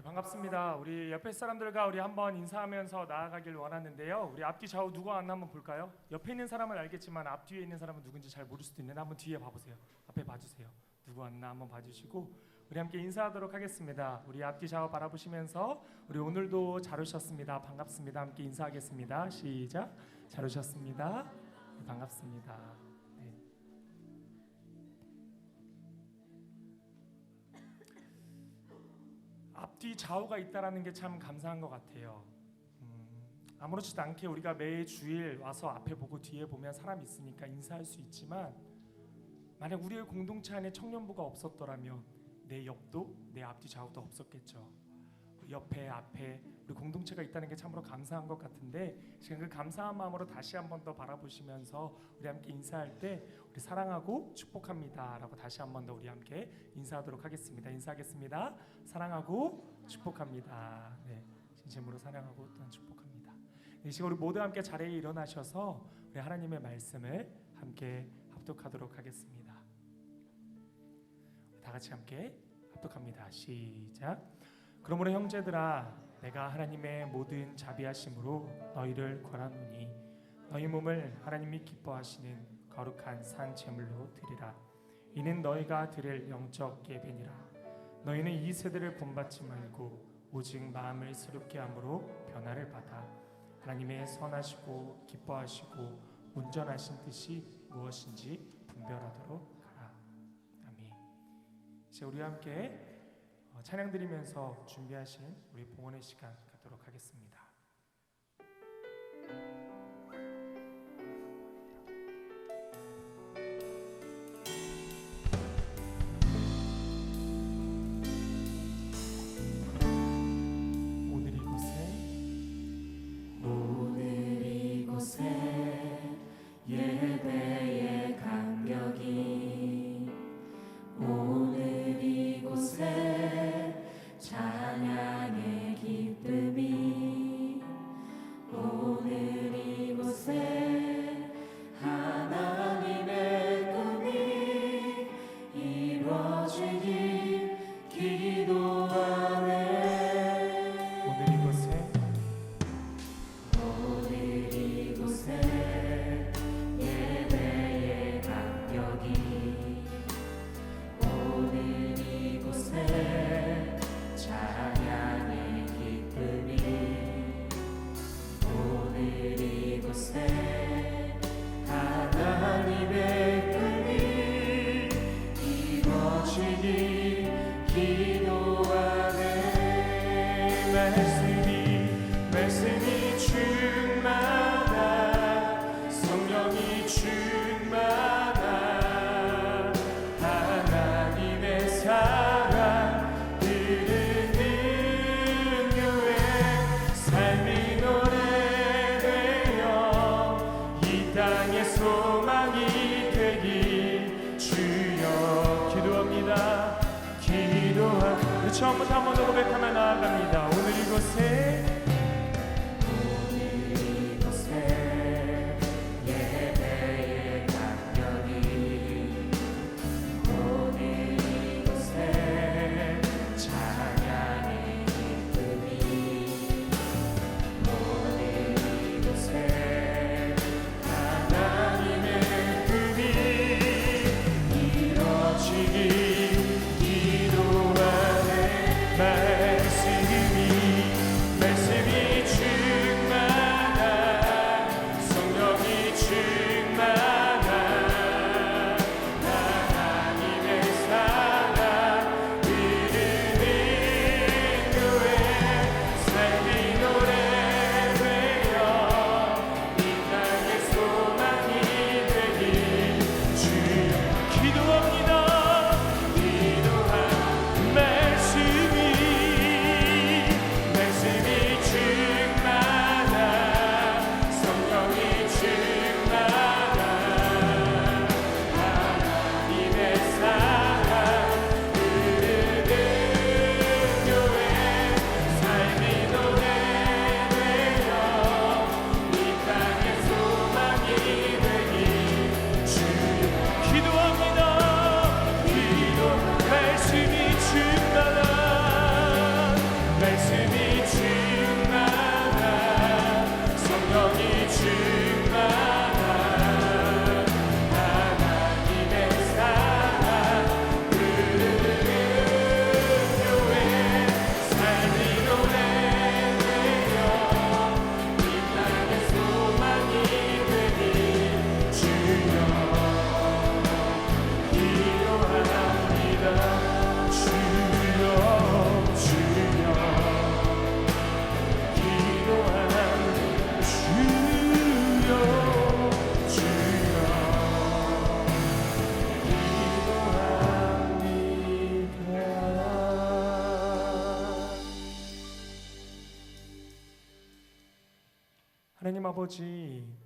반갑습니다. 우리 옆에 사람들과 우리 한번 인사하면서 나아가길 원하는데요. 우리 앞뒤 좌우 누가 왔나 한번 볼까요? 옆에 있는 사람은 알겠지만 앞뒤에 있는 사람은 누군지 잘 모를 수도 있는데 한번 뒤에 봐보세요. 앞에 봐주세요. 누구 왔나 한번 봐주시고 우리 함께 인사하도록 하겠습니다. 우리 앞뒤 좌우 바라보시면서 우리 오늘도 잘 오셨습니다. 반갑습니다. 함께 인사하겠습니다. 시작. 잘 오셨습니다. 네, 반갑습니다. 네. 앞뒤 좌우가 있다라는 게 참 감사한 것 같아요. 아무렇지도 않게 우리가 매 주일 와서 앞에 보고 뒤에 보면 사람이 있으니까 인사할 수 있지만 만약 우리의 공동체 안에 청년부가 없었더라면 내 옆도 내 앞뒤 좌우도 없었겠죠. 옆에 앞에 우리 공동체가 있다는 게 참으로 감사한 것 같은데 지금 그 감사한 마음으로 다시 한 번 더 바라보시면서 우리 함께 인사할 때 우리 사랑하고 축복합니다 라고 다시 한 번 더 우리 함께 인사하도록 하겠습니다. 인사하겠습니다. 사랑하고 축복합니다. 네, 진심으로 사랑하고 또한 축복합니다. 이 시간 우리 모두 함께 자리에 일어나셔서 우리 하나님의 말씀을 함께 합독하도록 하겠습니다. 다 같이 함께 합독합니다. 시작. 그러므로 형제들아 내가 하나님의 모든 자비하심으로 너희를 권하노니 너희 몸을 하나님이 기뻐하시는 거룩한 산 제물로 드리라. 이는 너희가 드릴 영적 예배니라. 너희는 이 세대를 본받지 말고 오직 마음을 새롭게 함으로 변화를 받아 하나님의 선하시고 기뻐하시고 온전하신 뜻이 무엇인지 분별하도록 하라. 아멘. 이제 우리와 함께 찬양 드리면서 준비하신 우리 봉헌의 시간 갖도록 하겠습니다. 오늘 이곳에 예배의 감격이 오늘 이곳에 찬양의 기쁨이 오늘 이곳에 하나님의 꿈이 이루어지길 기도하네. 오늘 이곳에 예배의 감격이 오늘 이곳에 찬양의 기쁨이 오늘 이곳에 하나님의 꿈이 이루어지길 기도하네. 말씀이 충만하 성령이 충만하 하나님의 사랑 그는 능력에 삶이 노래되어 이 땅의 소망이 되길 주여 기도합니다. 우리 처음부터 한 번 더 고백하며 나아갑니다. 오늘 이곳에 예배의 감격이 오늘 이곳에 찬양의 기쁨이 오늘 이곳에 하나님의 꿈이 이루어지길 기도하네. 말씀이 하나님 아버지,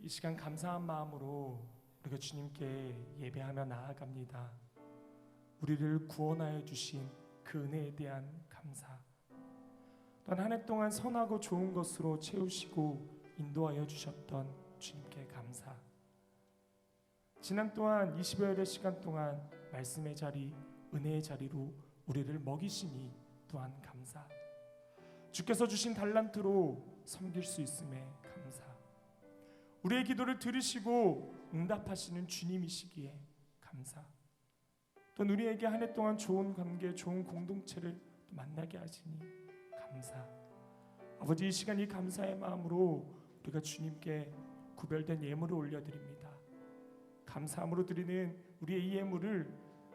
이 시간 감사한 마음으로 우리가 주님께 예배하며 나아갑니다. 우리를 구원하여 주신 그 은혜에 대한 감사, 또한 한 해 동안 선하고 좋은 것으로 채우시고 인도하여 주셨던 주님께 감사, 지난 또한 20여일의 시간 동안 말씀의 자리, 은혜의 자리로 우리를 먹이시니 또한 감사, 주께서 주신 달란트로 섬길 수 있음에 감사, 우리의 기도를 들으시고 응답하시는 주님이시기에 감사, 또 우리에게 한 해 동안 좋은 관계, 좋은 공동체를 만나게 하시니 감사. 아버지, 이 시간 이 감사의 마음으로 우리가 주님께 구별된 예물을 올려드립니다. 감사함으로 드리는 우리의 이 예물을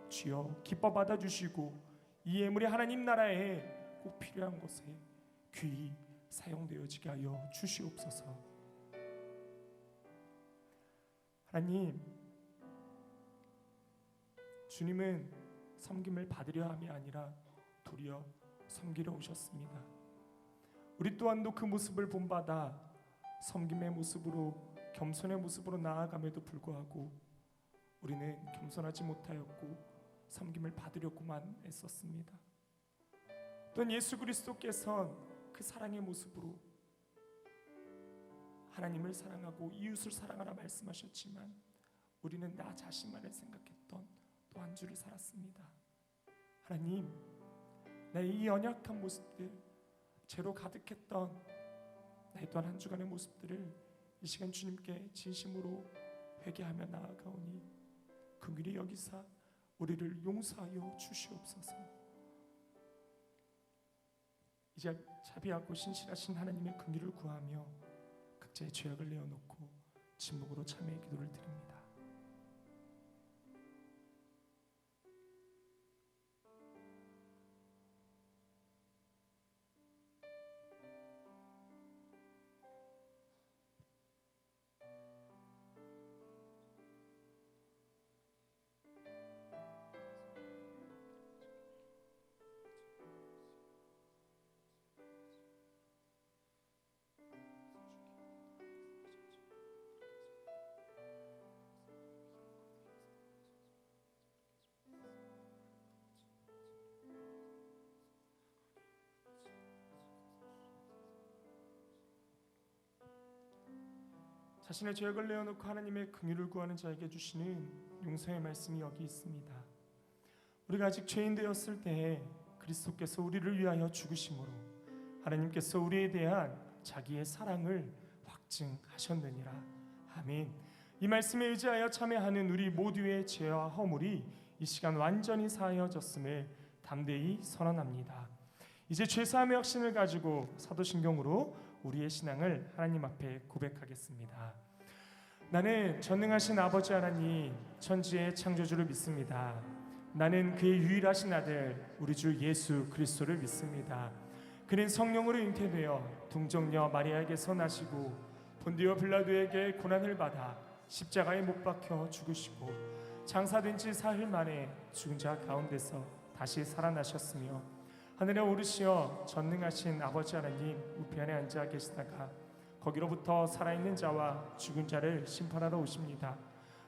주여 기뻐 받아주시고 이 예물이 하나님 나라에 꼭 필요한 것에 귀히 사용되어지게 하여 주시옵소서. 하나님, 주님은 섬김을 받으려 함이 아니라 도리어 섬기러 오셨습니다. 우리 또한도 그 모습을 본받아 섬김의 모습으로, 겸손의 모습으로 나아감에도 불구하고 우리는 겸손하지 못하였고 섬김을 받으려고만 애썼습니다. 또한 예수 그리스도께서는 그 사랑의 모습으로 하나님을 사랑하고 이웃을 사랑하라 말씀하셨지만 우리는 나 자신만을 생각했던 또 한 주를 살았습니다. 하나님, 나의 이 연약한 모습들, 죄로 가득했던 나의 또한 한 주간의 모습들을 이 시간 주님께 진심으로 회개하며 나아가오니 긍휼히 여기사 우리를 용서하여 주시옵소서. 이제 자비하고 신실하신 하나님의 긍휼을 구하며 각자의 죄악을 내어놓고 침묵으로 참회의 기도를 드립니다. 자신의 죄악을 내어놓고 하나님의 긍휼을 구하는 자에게 주시는 용서의 말씀이 여기 있습니다. 우리가 아직 죄인 되었을 때에 그리스도께서 우리를 위하여 죽으심으로 하나님께서 우리에 대한 자기의 사랑을 확증하셨느니라. 아멘. 이 말씀에 의지하여 참회하는 우리 모두의 죄와 허물이 이 시간 완전히 사하여졌음을 담대히 선언합니다. 이제 죄사함의 확신을 가지고 사도신경으로 우리의 신앙을 하나님 앞에 고백하겠습니다. 나는 전능하신 아버지 하나님, 천지의 창조주를 믿습니다. 나는 그의 유일하신 아들 우리 주 예수 그리스도를 믿습니다. 그는 성령으로 잉태되어 동정녀 마리아에게서 나시고 본디오 빌라도에게 고난을 받아 십자가에 못 박혀 죽으시고 장사된 지 사흘 만에 죽은 자 가운데서 다시 살아나셨으며 하늘에 오르시어 전능하신 아버지 하나님 우편에 앉아 계시다가 거기로부터 살아있는 자와 죽은 자를 심판하러 오십니다.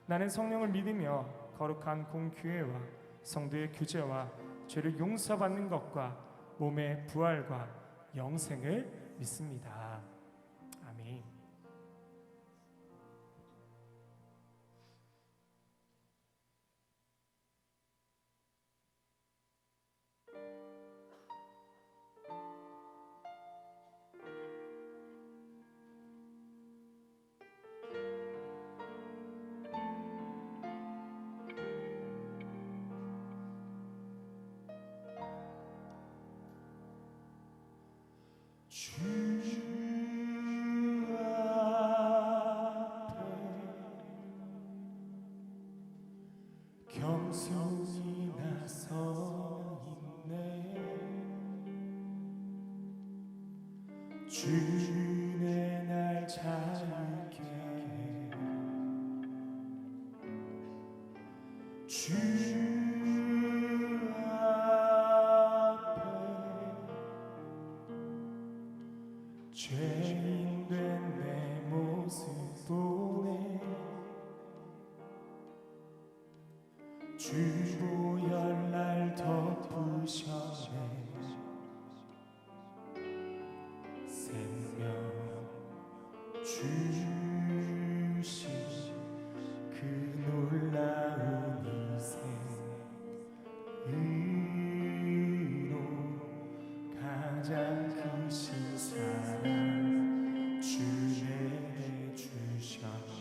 나는 성령을 믿으며 거룩한 공교회와 성도의 교제와 죄를 용서받는 것과 몸의 부활과 영생을 믿습니다. 아멘. 주 앞에 겸손히 나서 있네. 주의 날 자유케 주 죄인 된 내 주보혈 날 덮으셨네. 생명 주신 그 놀라운 희생, 의로 가장 크신 사랑 주 내주셨네.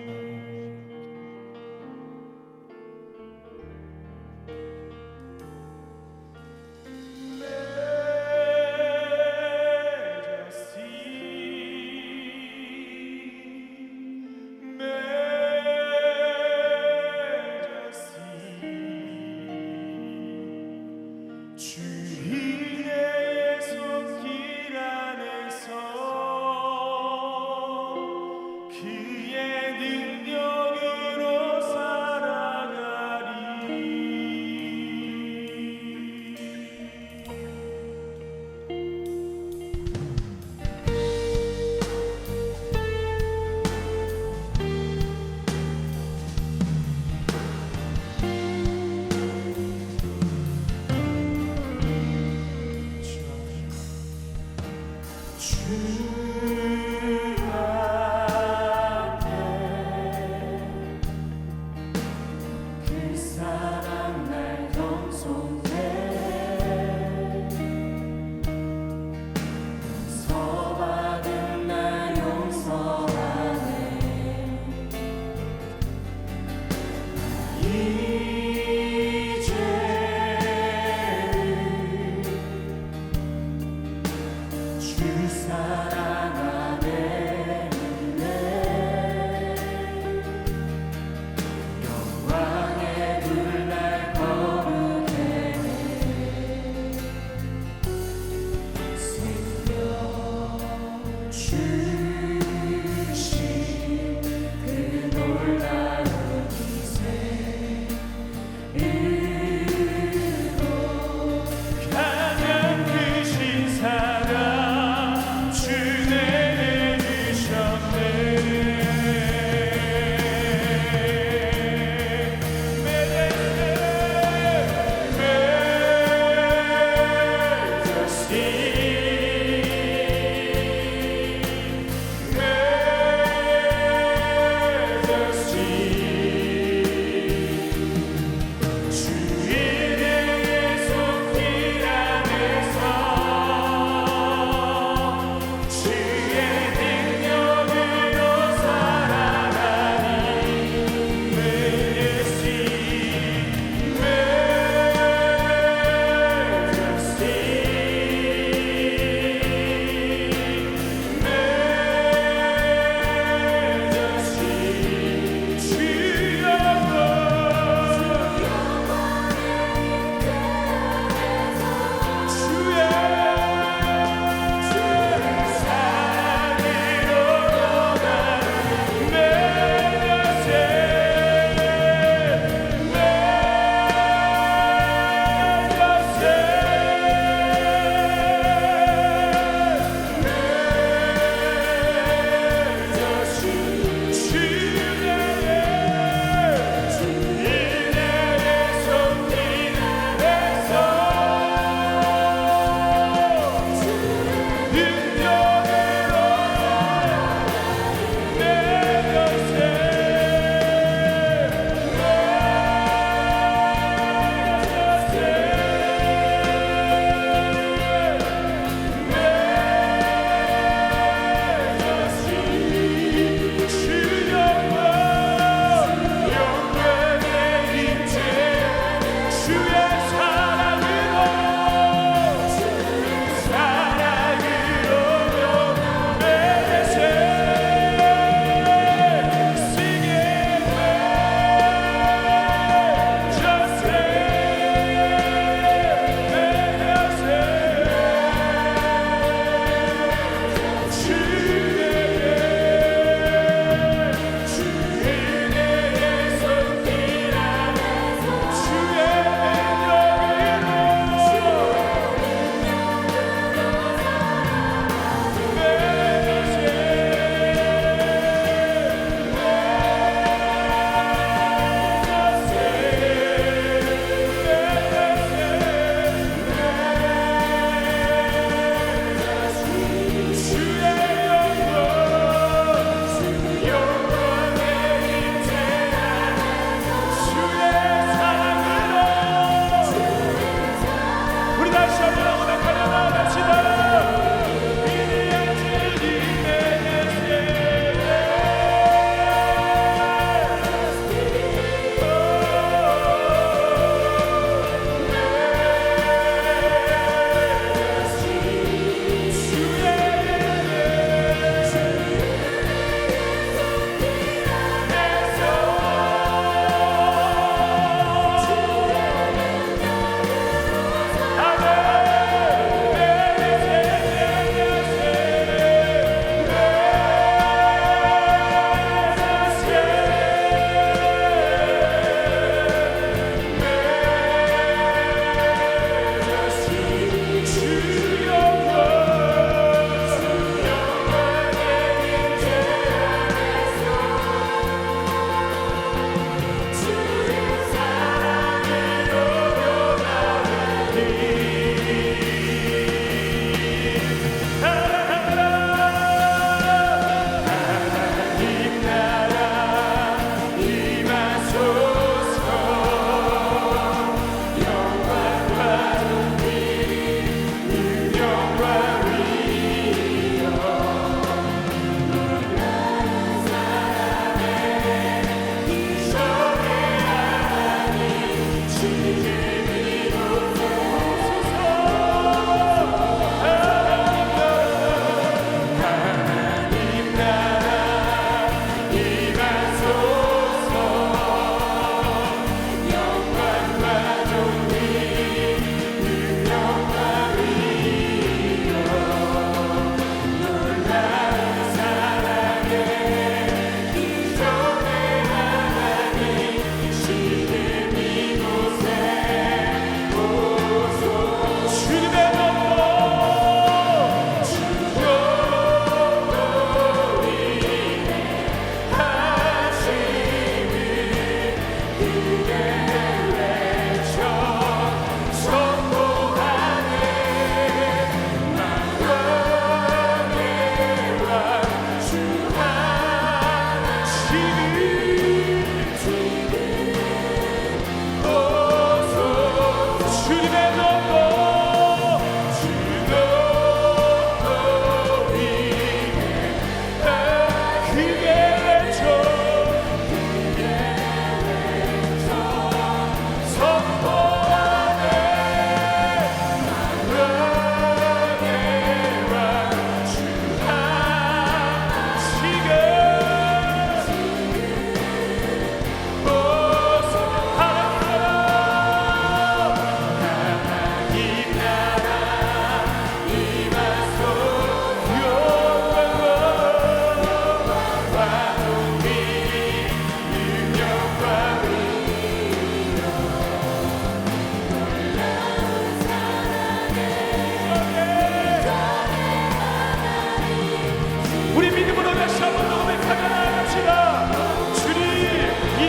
우리 믿음으로 다시 한번 고백하며 나아갑시다. 주님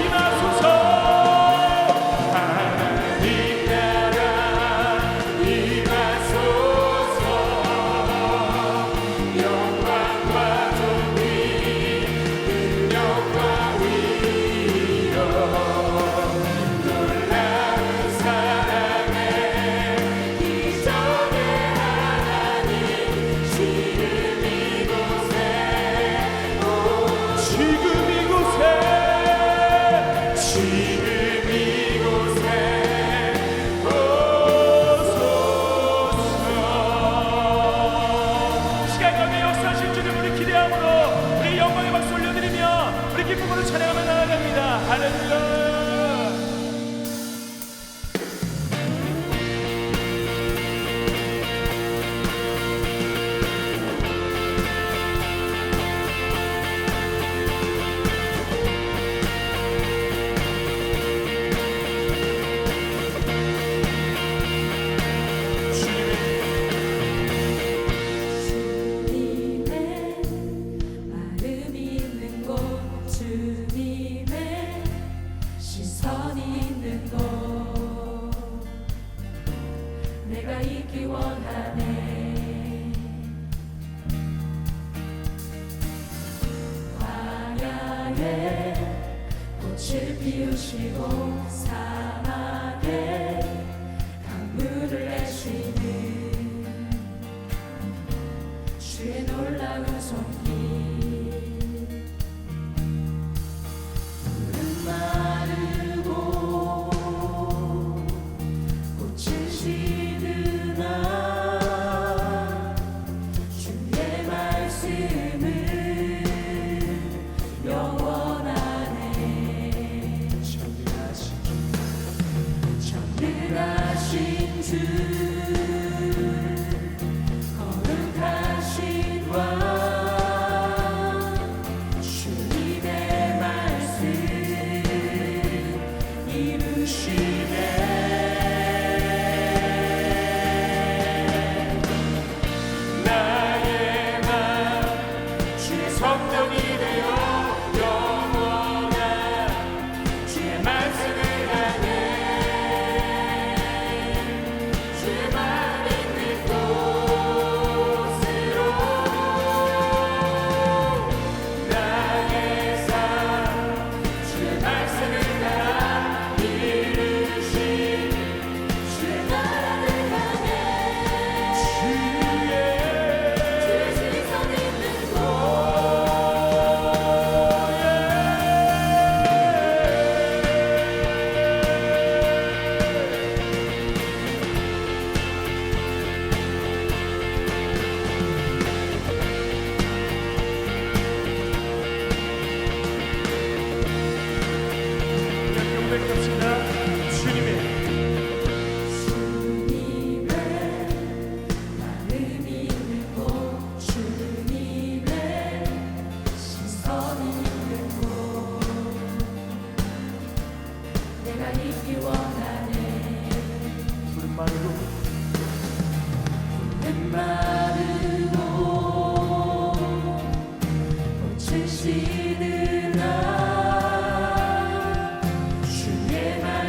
임하소서. 하나님 나라 임하소서. 영광과 존귀 능력과 위력 놀라운 사랑의 기적의 하나님 지금 이곳에 시간 가운데 역사하실 주님 우리 기대함으로 우리 영광의 박수 올려드리며 우리 기쁨으로 찬양하며 나아갑니다. 할렐루야. 내가 있기 원하네. 광야에 꽃을 피우시고 사막에 강물을 내쉬는 주의 놀라운 손길. 푸른 마르고 꽃을 시드나 주의 말씀은 영원하네. 전능하신 주 거룩하신 왕 주님의 말씀 이루시네. 나의 맘 주의 성령이 되어 영원한 주의 말씀을 향해 주의 말 있는 곳으로 나의 삶 주의 말씀을 따라 이루신 주의 나라를 향해 주의 주의 시선 있는 곳. 고백합시다. 주님의 주님의 마음 있는 곳, 주님의 시선 있는 곳, 내가 있기 원하네. 푸른 마르고 마르고 꽃을 시드나 주의 말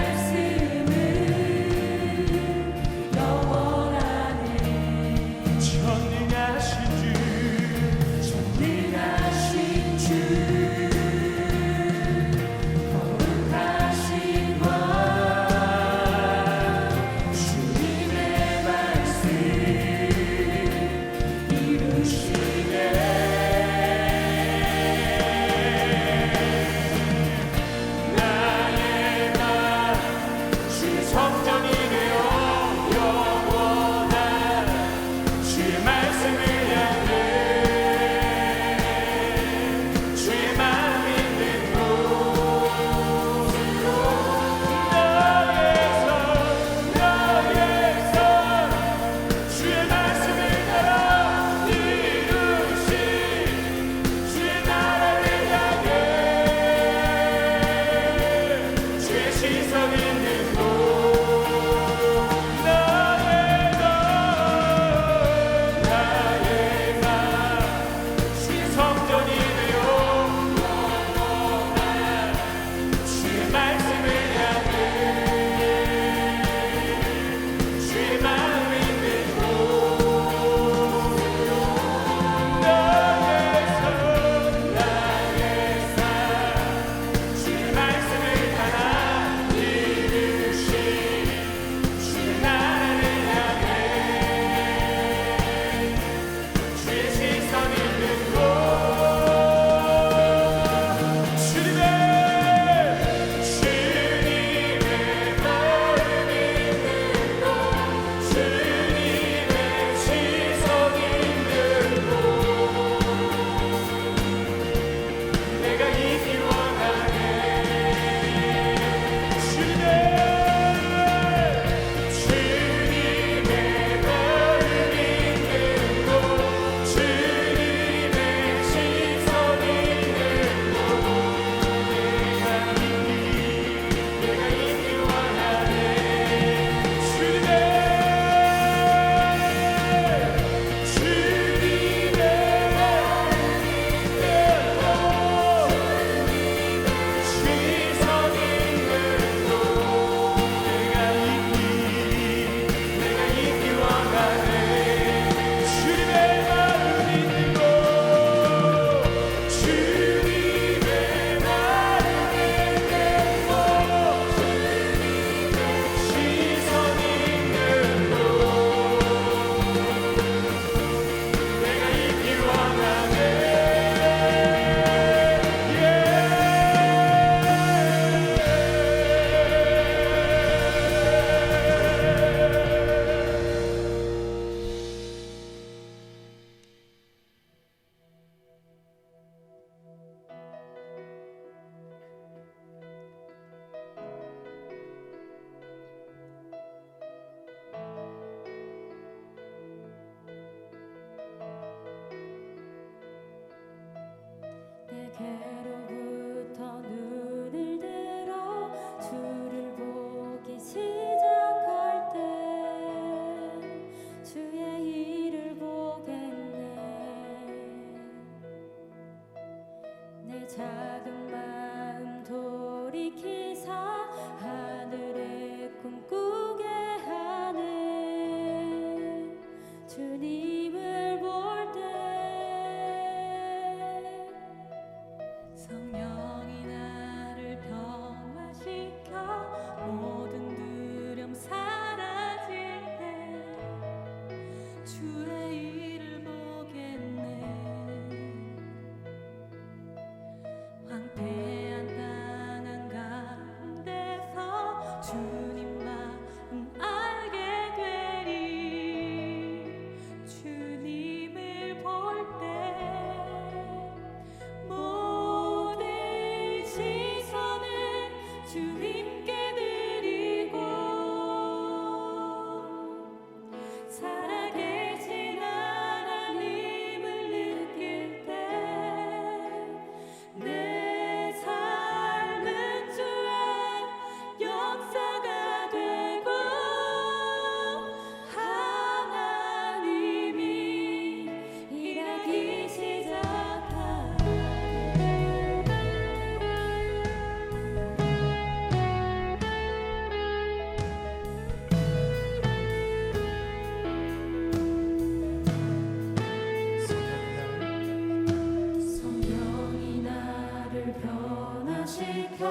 내게로부터 눈을 들어 주를 보기 시작할 때 주의 일을 보겠네. 내 작은 마음 돌이키사 하늘의 꿈꾸게 하는 주님을 볼 때 성령이 나를 변화시켜 모든 두려움 사라질 때 주의 일을 보겠네. 황폐한 땅 가운데서 주님 마음 알게 되리. 주님을 볼 때 모든 시선은 주님께 드리고 살아계신 하나님을 느낄 때 내 삶은 주의 역사가 되고 하나님이 일하기 시작하네. 성령이 나를 변화시켜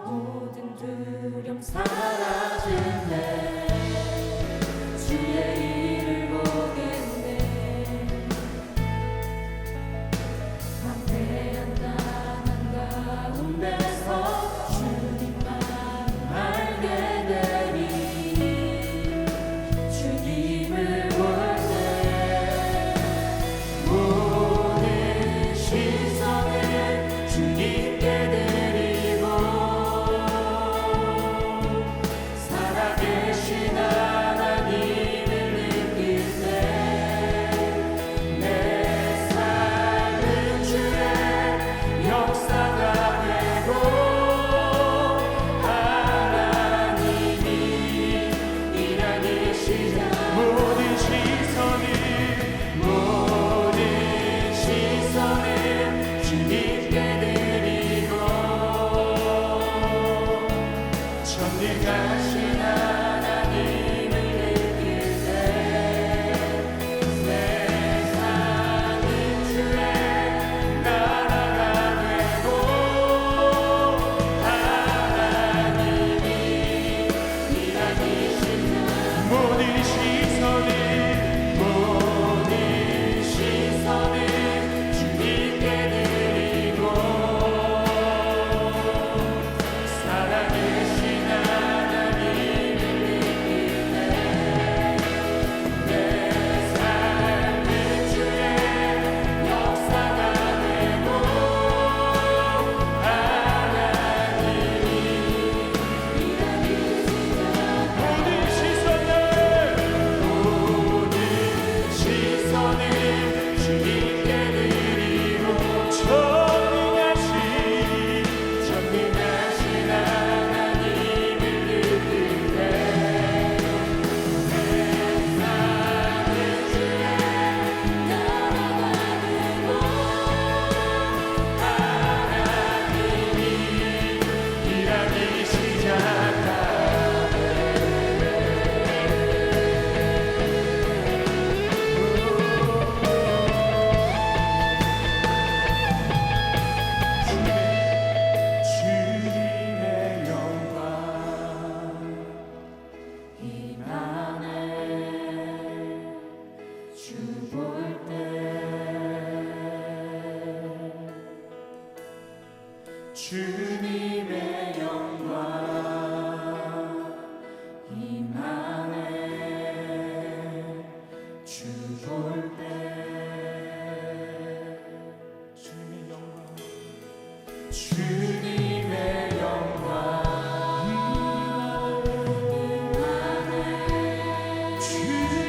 모든 두려움 사라질 때 주의 일을 보겠네. 황폐한 땅 가운데서 주님 마음 알게 되리. 주님을 볼 때 모든 시선을 주님께 드리고 살아계신 하나님을 느낄 때 내 삶은 주의 역사가 되고 하나님이 일하기 시작. 모든 시선을 주님께 드리고 전능하신 하나님을 느낄 때 세상은 주의 나라가 되고 하나님이 일하기 시작. 모든 시선을 주님께 드리고 살아계신 하나님을 느낄 때 내 삶은 주의 역사가 되고 하나님이 일하기 시작. 모든 시선을 주님께 드리고 전능하신 하나님을 느낄 때 내 삶은 주의 나라가 되고 하나님이 일하기 시작하네. 주님의 영광 임하네. 주 볼 때 주님의 영광 임하네. 주 볼 때 주님의 영광 주님의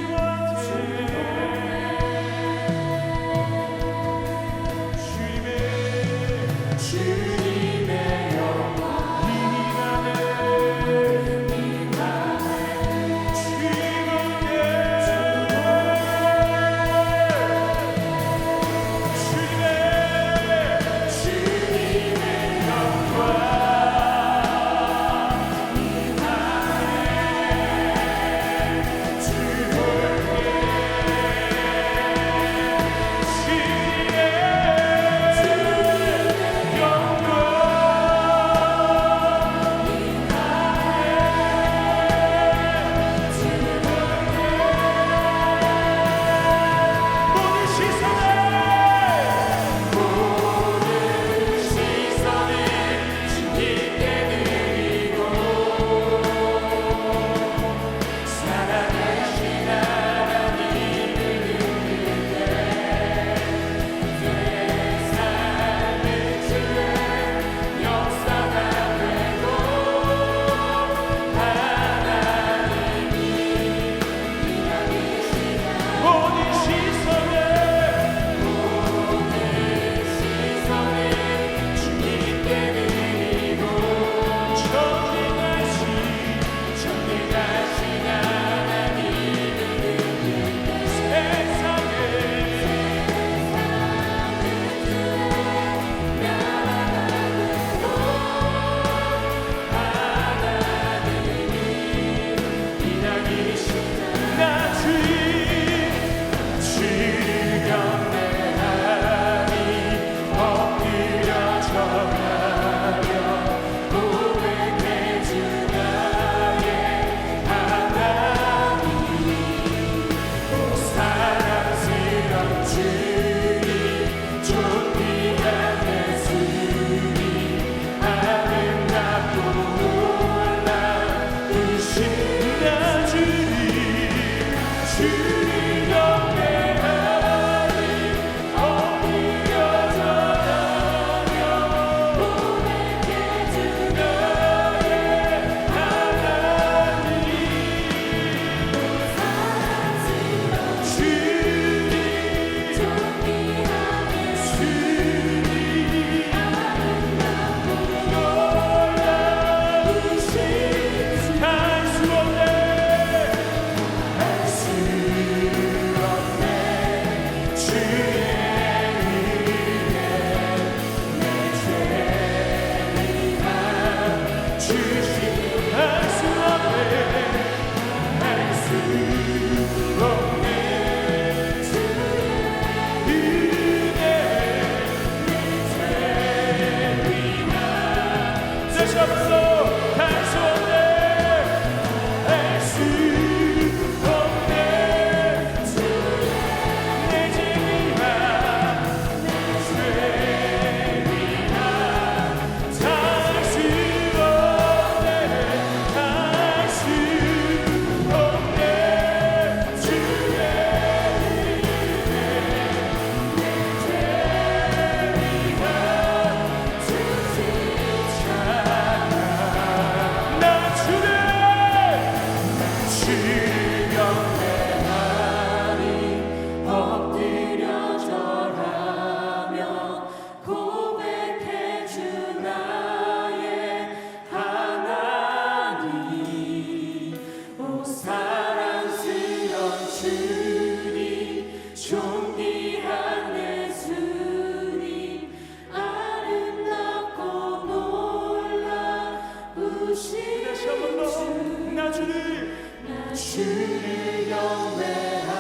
주를 경배하리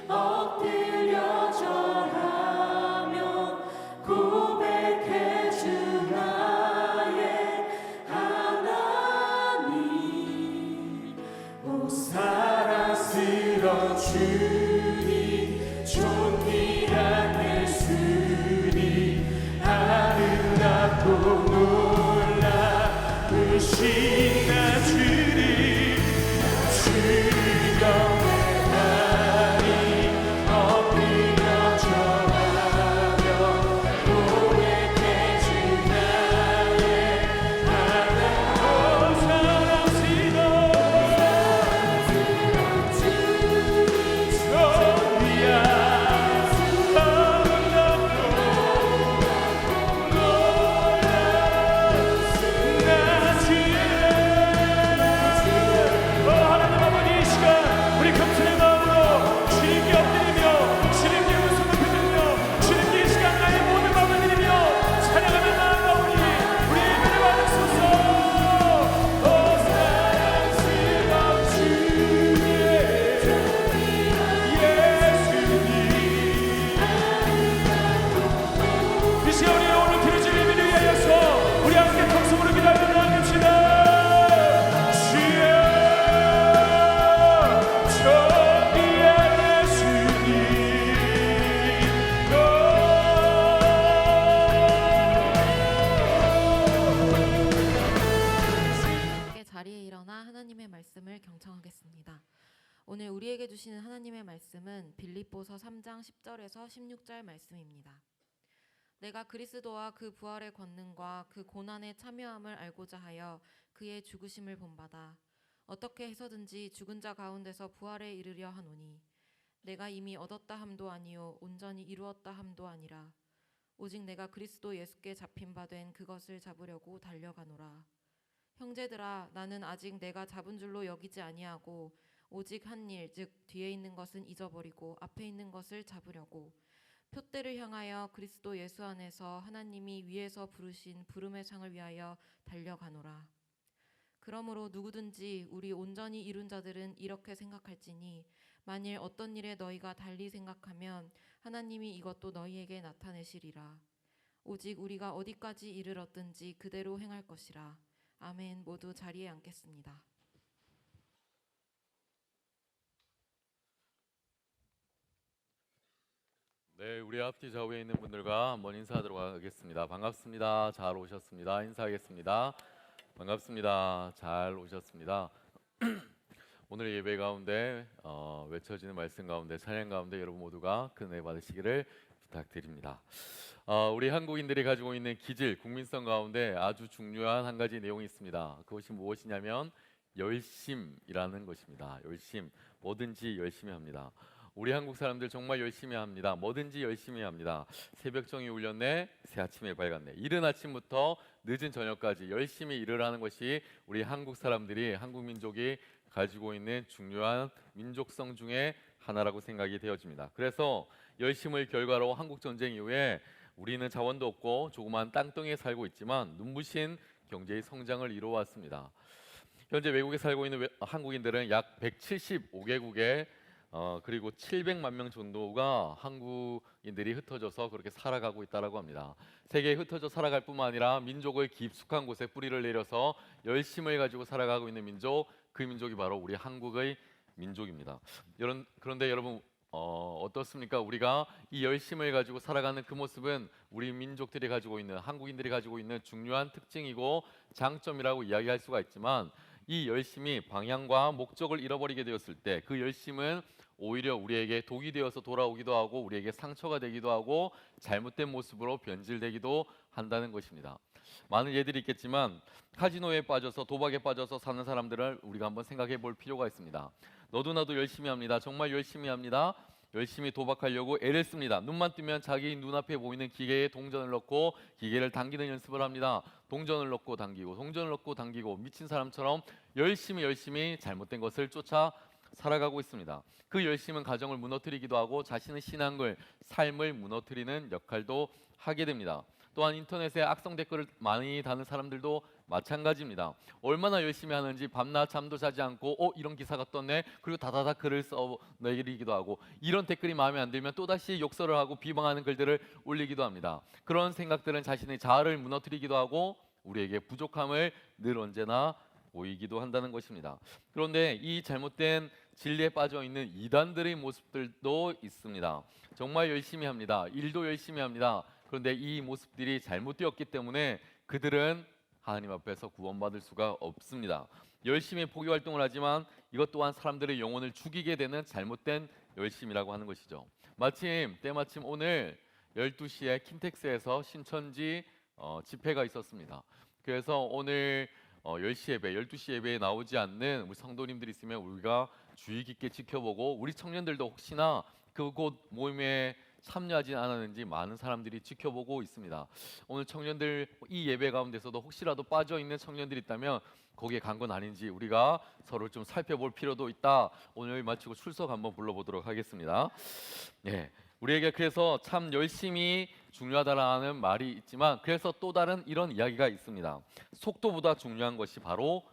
엎드려 절하며 고백해 주 나의 하나님. 오 사랑스러운 주님 존귀한 예수님 아름답고 놀라우신 나 주님 주를 경배하리 엎드려 절하며 고백해 주 나의 하나님. 오 사랑스러운 주님 존귀한 경청하겠습니다. 오늘 우리에게 주시는 하나님의 말씀은 빌립보서 3장 10절에서 16절 말씀입니다. 내가 그리스도와 그 부활의 권능과 그 고난에 참여함을 알고자 하여 그의 죽으심을 본받아 어떻게 해서든지 죽은 자 가운데서 부활에 이르려 하노니 내가 이미 얻었다 함도 아니요 온전히 이루었다 함도 아니라 오직 내가 그리스도 예수께 잡힌 바 된 그것을 잡으려고 달려가노라. 형제들아 나는 아직 내가 잡은 줄로 여기지 아니하고 오직 한 일 즉 뒤에 있는 것은 잊어버리고 앞에 있는 것을 잡으려고 표대를 향하여 그리스도 예수 안에서 하나님이 위에서 부르신 부름의 상을 위하여 달려가노라. 그러므로 누구든지 우리 온전히 이룬 자들은 이렇게 생각할지니 만일 어떤 일에 너희가 달리 생각하면 하나님이 이것도 너희에게 나타내시리라. 오직 우리가 어디까지 이르렀든지 그대로 행할 것이라. 아멘. 모두 자리에 앉겠습니다. 네, 우리 앞뒤 좌우에 있는 분들과 한번 인사하도록 하겠습니다. 반갑습니다. 잘 오셨습니다. 인사하겠습니다. 반갑습니다. 잘 오셨습니다. 오늘 예배 가운데 외쳐지는 말씀 가운데 찬양 가운데 여러분 모두가 큰 은혜 받으시기를 부탁드립니다. 우리 한국인들이 가지고 있는 기질, 국민성 가운데 아주 중요한 한 가지 내용이 있습니다. 그것이 무엇이냐면 열심이라는 것입니다. 열심, 뭐든지 열심히 합니다. 우리 한국 사람들 정말 열심히 합니다. 뭐든지 열심히 합니다. 새벽종이 울렸네, 새아침에 밝았네. 이른 아침부터 늦은 저녁까지 열심히 일을 하는 것이 우리 한국 사람들이, 한국 민족이 가지고 있는 중요한 민족성 중에 하나라고 생각이 되어집니다. 그래서 열심을 결과로 한국 전쟁 이후에 우리는 자원도 없고 조그만 땅덩이에 살고 있지만 눈부신 경제의 성장을 이루어왔습니다. 현재 외국에 살고 있는 한국인들은 약 175개국에 그리고 700만 명 정도가 한국인들이 흩어져서 그렇게 살아가고 있다고 합니다. 세계에 흩어져 살아갈 뿐만 아니라 민족을 깊숙한 곳에 뿌리를 내려서 열심을 가지고 살아가고 있는 민족, 그 민족이 바로 우리 한국의 민족입니다. 그런데 여러분 어떻습니까? 우리가 이 열심을 가지고 살아가는 그 모습은 우리 민족들이 가지고 있는, 한국인들이 가지고 있는 중요한 특징이고 장점이라고 이야기할 수가 있지만 이 열심이 방향과 목적을 잃어버리게 되었을 때 그 열심은 오히려 우리에게 독이 되어서 돌아오기도 하고 우리에게 상처가 되기도 하고 잘못된 모습으로 변질되기도 한다는 것입니다. 많은 예들이 있겠지만 카지노에 빠져서 도박에 빠져서 사는 사람들을 우리가 한번 생각해 볼 필요가 있습니다. 너도 나도 열심히 합니다. 정말 열심히 합니다. 열심히 도박하려고 애를 씁니다. 눈만 뜨면 자기 눈앞에 보이는 기계에 동전을 넣고 기계를 당기는 연습을 합니다. 동전을 넣고 당기고 동전을 넣고 당기고 미친 사람처럼 열심히 잘못된 것을 쫓아 살아가고 있습니다. 그 열심은 가정을 무너뜨리기도 하고 자신의 신앙을, 삶을 무너뜨리는 역할도 하게 됩니다. 또한 인터넷에 악성 댓글을 많이 다는 사람들도 마찬가지입니다. 얼마나 열심히 하는지 밤낮 잠도 자지 않고 이런 기사가 떴네. 그리고 다다닥 글을 써 내리기도 하고 이런 댓글이 마음에 안 들면 또다시 욕설을 하고 비방하는 글들을 올리기도 합니다. 그런 생각들은 자신의 자아를 무너뜨리기도 하고 우리에게 부족함을 늘 언제나 보이기도 한다는 것입니다. 그런데 이 잘못된 진리에 빠져 있는 이단들의 모습들도 있습니다. 정말 열심히 합니다. 일도 열심히 합니다. 그런데 이 모습들이 잘못되었기 때문에 그들은 하나님 앞에서 구원받을 수가 없습니다. 열심히 포교 활동을 하지만 이것 또한 사람들의 영혼을 죽이게 되는 잘못된 열심이라고 하는 것이죠. 때마침 오늘 12시에 킨텍스에서 신천지 집회가 있었습니다. 그래서 오늘 10시 예배, 12시 예배에 나오지 않는 우리 성도님들이 있으면 우리가 주의 깊게 지켜보고 우리 청년들도 혹시나 그곳 모임에 참여하지 않았는지 많은 사람들이 지켜보고 있습니다. 오늘 청년들 이 예배 가운데서도 혹시라도 빠져 있는 청년들이 있다면 거기에 간 건 아닌지 우리가 서로 좀 살펴볼 필요도 있다. 오늘 마치고 출석 한번 불러보도록 하겠습니다. 예, 우리에게 그래서 참 열심히 중요하다라는 말이 있지만 그래서 또 다른 이런 이야기가 있습니다. 속도보다 중요한 것이 바로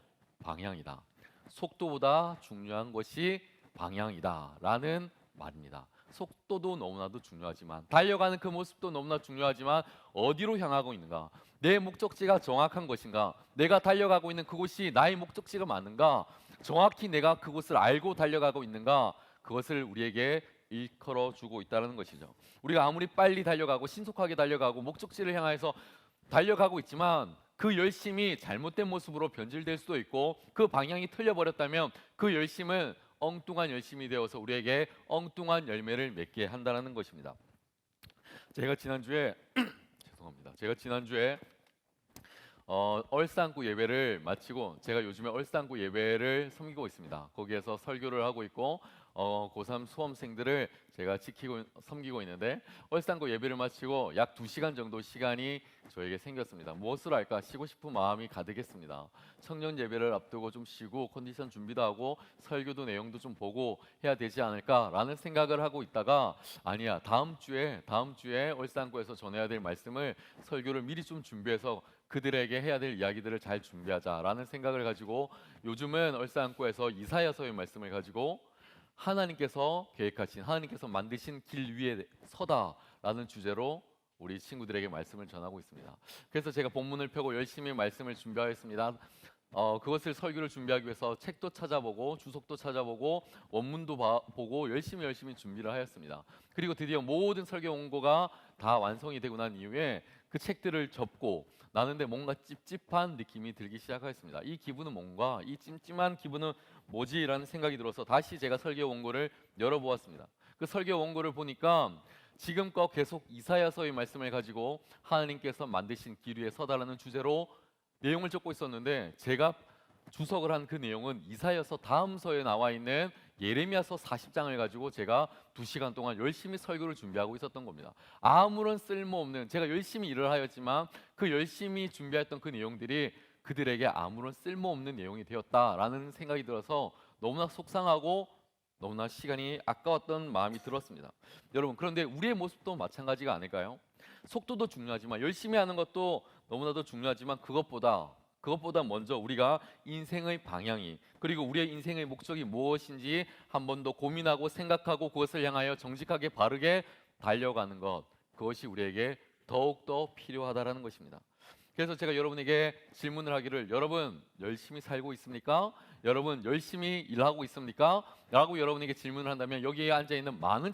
방향이다. 속도보다 중요한 것이 방향이다라는 말입니다. 속도도 너무나도 중요하지만 달려가는 그 모습도 너무나 중요하지만 어디로 향하고 있는가? 내 목적지가 정확한 것인가? 내가 달려가고 있는 그곳이 나의 목적지가 맞는가? 정확히 내가 그곳을 알고 달려가고 있는가? 그것을 우리에게 일컬어 주고 있다는 것이죠. 우리가 아무리 빨리 달려가고 신속하게 달려가고 목적지를 향해서 달려가고 있지만 그 열심이 잘못된 모습으로 변질될 수도 있고 그 방향이 틀려버렸다면 그 열심은 엉뚱한 열심이 되어서 우리에게 엉뚱한 열매를 맺게 한다는 것입니다. 제가 지난주에 얼싸안고 예배를 마치고 제가 요즘에 얼싸안고 예배를 섬기고 있습니다. 거기에서 설교를 하고 있고 고3 수험생들을 제가 섬기고 있는데 얼싸안고 예배를 마치고 약 2시간 정도 시간이 저에게 생겼습니다. 무엇을 할까 쉬고 싶은 마음이 가득했습니다. 청년 예배를 앞두고 좀 쉬고 컨디션 준비도 하고 설교도 내용도 좀 보고 해야 되지 않을까라는 생각을 하고 있다가 아니야 다음 주에 얼싸안고에서 전해야 될 말씀을 설교를 미리 좀 준비해서 그들에게 해야 될 이야기들을 잘 준비하자라는 생각을 가지고 요즘은 얼싸안고에서 이사야서의 말씀을 가지고 하나님께서 계획하신 하나님께서 만드신 길 위에 서다라는 주제로 우리 친구들에게 말씀을 전하고 있습니다. 그래서 제가 본문을 펴고 열심히 말씀을 준비하였습니다. 그것을 설교를 준비하기 위해서 책도 찾아보고 주석도 찾아보고 원문도 보고 열심히 준비를 하였습니다. 그리고 드디어 모든 설교 원고가 다 완성이 되고 난 이후에 그 책들을 접고 나는데 뭔가 찝찝한 느낌이 들기 시작하였습니다. 이 기분은 뭔가 이 찜찜한 기분은 뭐지라는 생각이 들어서 다시 제가 설교 원고를 열어보았습니다. 그 설교 원고를 보니까 지금껏 계속 이사야서의 말씀을 가지고 하나님께서 만드신 길 위에 서다라는 주제로 내용을 적고 있었는데 제가 주석을 한 그 내용은 이사야서 다음서에 나와 있는 예레미야서 40장을 가지고 제가 2시간 동안 열심히 설교를 준비하고 있었던 겁니다. 아무런 쓸모없는 제가 열심히 일을 하였지만 그 열심히 준비했던 그 내용들이 그들에게 아무런 쓸모없는 내용이 되었다라는 생각이 들어서 너무나 속상하고 너무나 시간이 아까웠던 마음이 들었습니다. 여러분 그런데 우리의 모습도 마찬가지가 아닐까요? 속도도 중요하지만 열심히 하는 것도 너무나도 중요하지만 그것보다 먼저 우리가 인생의 방향이 그리고 우리의 인생의 목적이 무엇인지 한 번 더 고민하고 생각하고 그것을 향하여 정직하게 바르게 달려가는 것 그것이 우리에게 더욱더 필요하다라는 것입니다. 그래서 제가 여러분에게 질문을 하기를 여러분 열심히 살고 있습니까? 여러분 열심히 일하고 있습니까? 라고 여러분에게 질문을 한다면 여기에 앉아있는 많은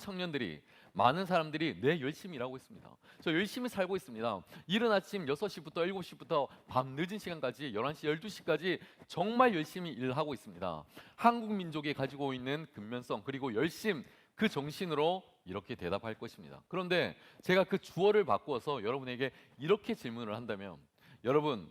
사람들이 네 열심히 일하고 있습니다. 저 열심히 살고 있습니다. 이른 아침 6시부터 7시부터 밤 늦은 시간까지 11시 12시까지 정말 열심히 일하고 있습니다. 한국 민족이 가지고 있는 근면성 그리고 열심 그 정신으로 이렇게 대답할 것입니다. 그런데 제가 그 주어를 바꾸어서 여러분에게 이렇게 질문을 한다면 여러분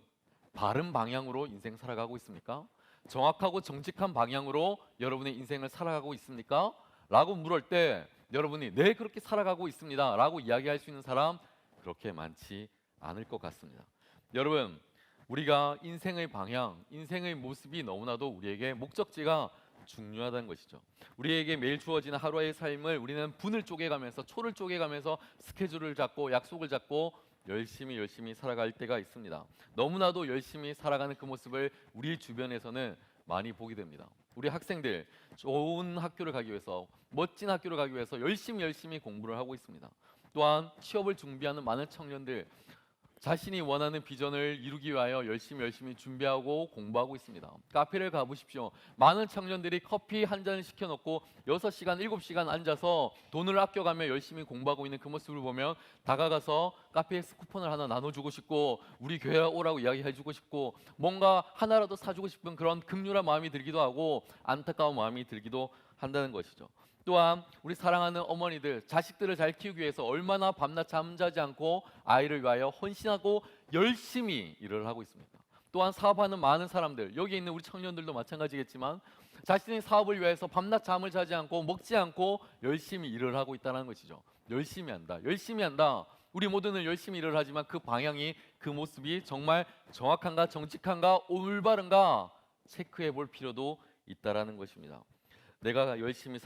바른 방향으로 인생 살아가고 있습니까? 정확하고 정직한 방향으로 여러분의 인생을 살아가고 있습니까? 라고 물을 때 여러분이 네 그렇게 살아가고 있습니다 라고 이야기할 수 있는 사람 그렇게 많지 않을 것 같습니다. 여러분 우리가 인생의 방향, 인생의 모습이 너무나도 우리에게 목적지가 중요하다는 것이죠. 우리에게 매일 주어지는 하루의 삶을 우리는 분을 쪼개가면서 초를 쪼개가면서 스케줄을 잡고 약속을 잡고 열심히 살아갈 때가 있습니다. 너무나도 열심히 살아가는 그 모습을 우리 주변에서는 많이 보게 됩니다. 우리 학생들 좋은 학교를 가기 위해서, 멋진 학교를 가기 위해서 열심히 공부를 하고 있습니다. 또한 취업을 준비하는 많은 청년들, 자신이 원하는 비전을 이루기 위하여 열심히 준비하고 공부하고 있습니다. 카페를 가보십시오. 많은 청년들이 커피 한 잔을 시켜놓고 6시간, 7시간 앉아서 돈을 아껴가며 열심히 공부하고 있는 그 모습을 보면 다가가서 카페에 쿠폰을 하나 나눠주고 싶고, 우리 교회 오라고 이야기해주고 싶고, 뭔가 하나라도 사주고 싶은 그런 극률한 마음이 들기도 하고 안타까운 마음이 들기도 한다는 것이죠. 또한 우리 사랑하는 어머니들, 자식들을 잘 키우기 위해서 얼마나 밤낮 잠자지 않고 아이를 위하여 헌신하고 열심히 일을 하고 있습니다. 또한 사업하는 많은 사람들, 여기 있는 우리 청년들도 마찬가지겠지만 자신의 사업을 위해서 밤낮 잠을 자지 않고 먹지 않고 열심히 일을 하고 있다는 것이죠. 열심히 한다. 우리 모두는 열심히 일을 하지만 그 방향이, 그 모습이 정말 정확한가, 정직한가, 올바른가 체크해 볼 필요도 있다라는 것입니다. 내가 열심히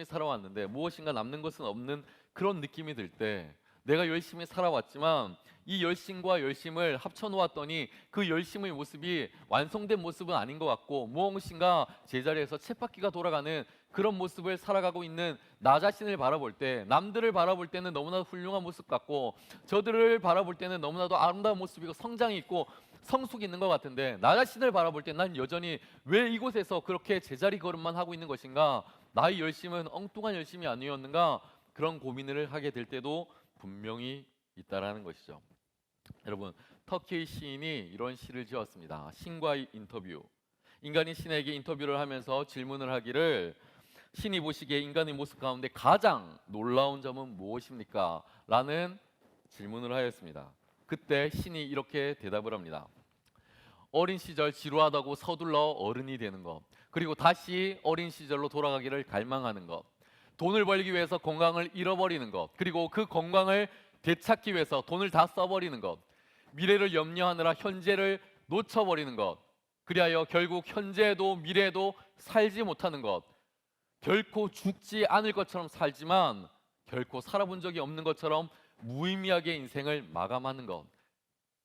살아왔는데 무엇인가 남는 것은 없는 그런 느낌이 들 때, 내가 열심히 살아왔지만 이 열심과 열심을 합쳐놓았더니 그 열심의 모습이 완성된 모습은 아닌 것 같고, 무엇인가 제자리에서 쳇바퀴가 돌아가는 그런 모습을 살아가고 있는 나 자신을 바라볼 때, 남들을 바라볼 때는 너무나도 훌륭한 모습 같고, 저들을 바라볼 때는 너무나도 아름다운 모습이고 성장이 있고 성숙이 있는 것 같은데, 나 자신을 바라볼 때 난 여전히 왜 이곳에서 그렇게 제자리 걸음만 하고 있는 것인가, 나의 열심은 엉뚱한 열심이 아니었는가, 그런 고민을 하게 될 때도 분명히 있다라는 것이죠. 여러분, 터키의 시인이 이런 시를 지었습니다. 신과의 인터뷰. 인간이 신에게 인터뷰를 하면서 질문을 하기를, 신이 보시기에 인간의 모습 가운데 가장 놀라운 점은 무엇입니까? 라는 질문을 하였습니다. 그때 신이 이렇게 대답을 합니다. 어린 시절 지루하다고 서둘러 어른이 되는 것, 그리고 다시 어린 시절로 돌아가기를 갈망하는 것, 돈을 벌기 위해서 건강을 잃어버리는 것, 그리고 그 건강을 되찾기 위해서 돈을 다 써버리는 것, 미래를 염려하느라 현재를 놓쳐버리는 것, 그리하여 결국 현재에도 미래에도 살지 못하는 것, 결코 죽지 않을 것처럼 살지만 결코 살아본 적이 없는 것처럼 무의미하게 인생을 마감하는 것,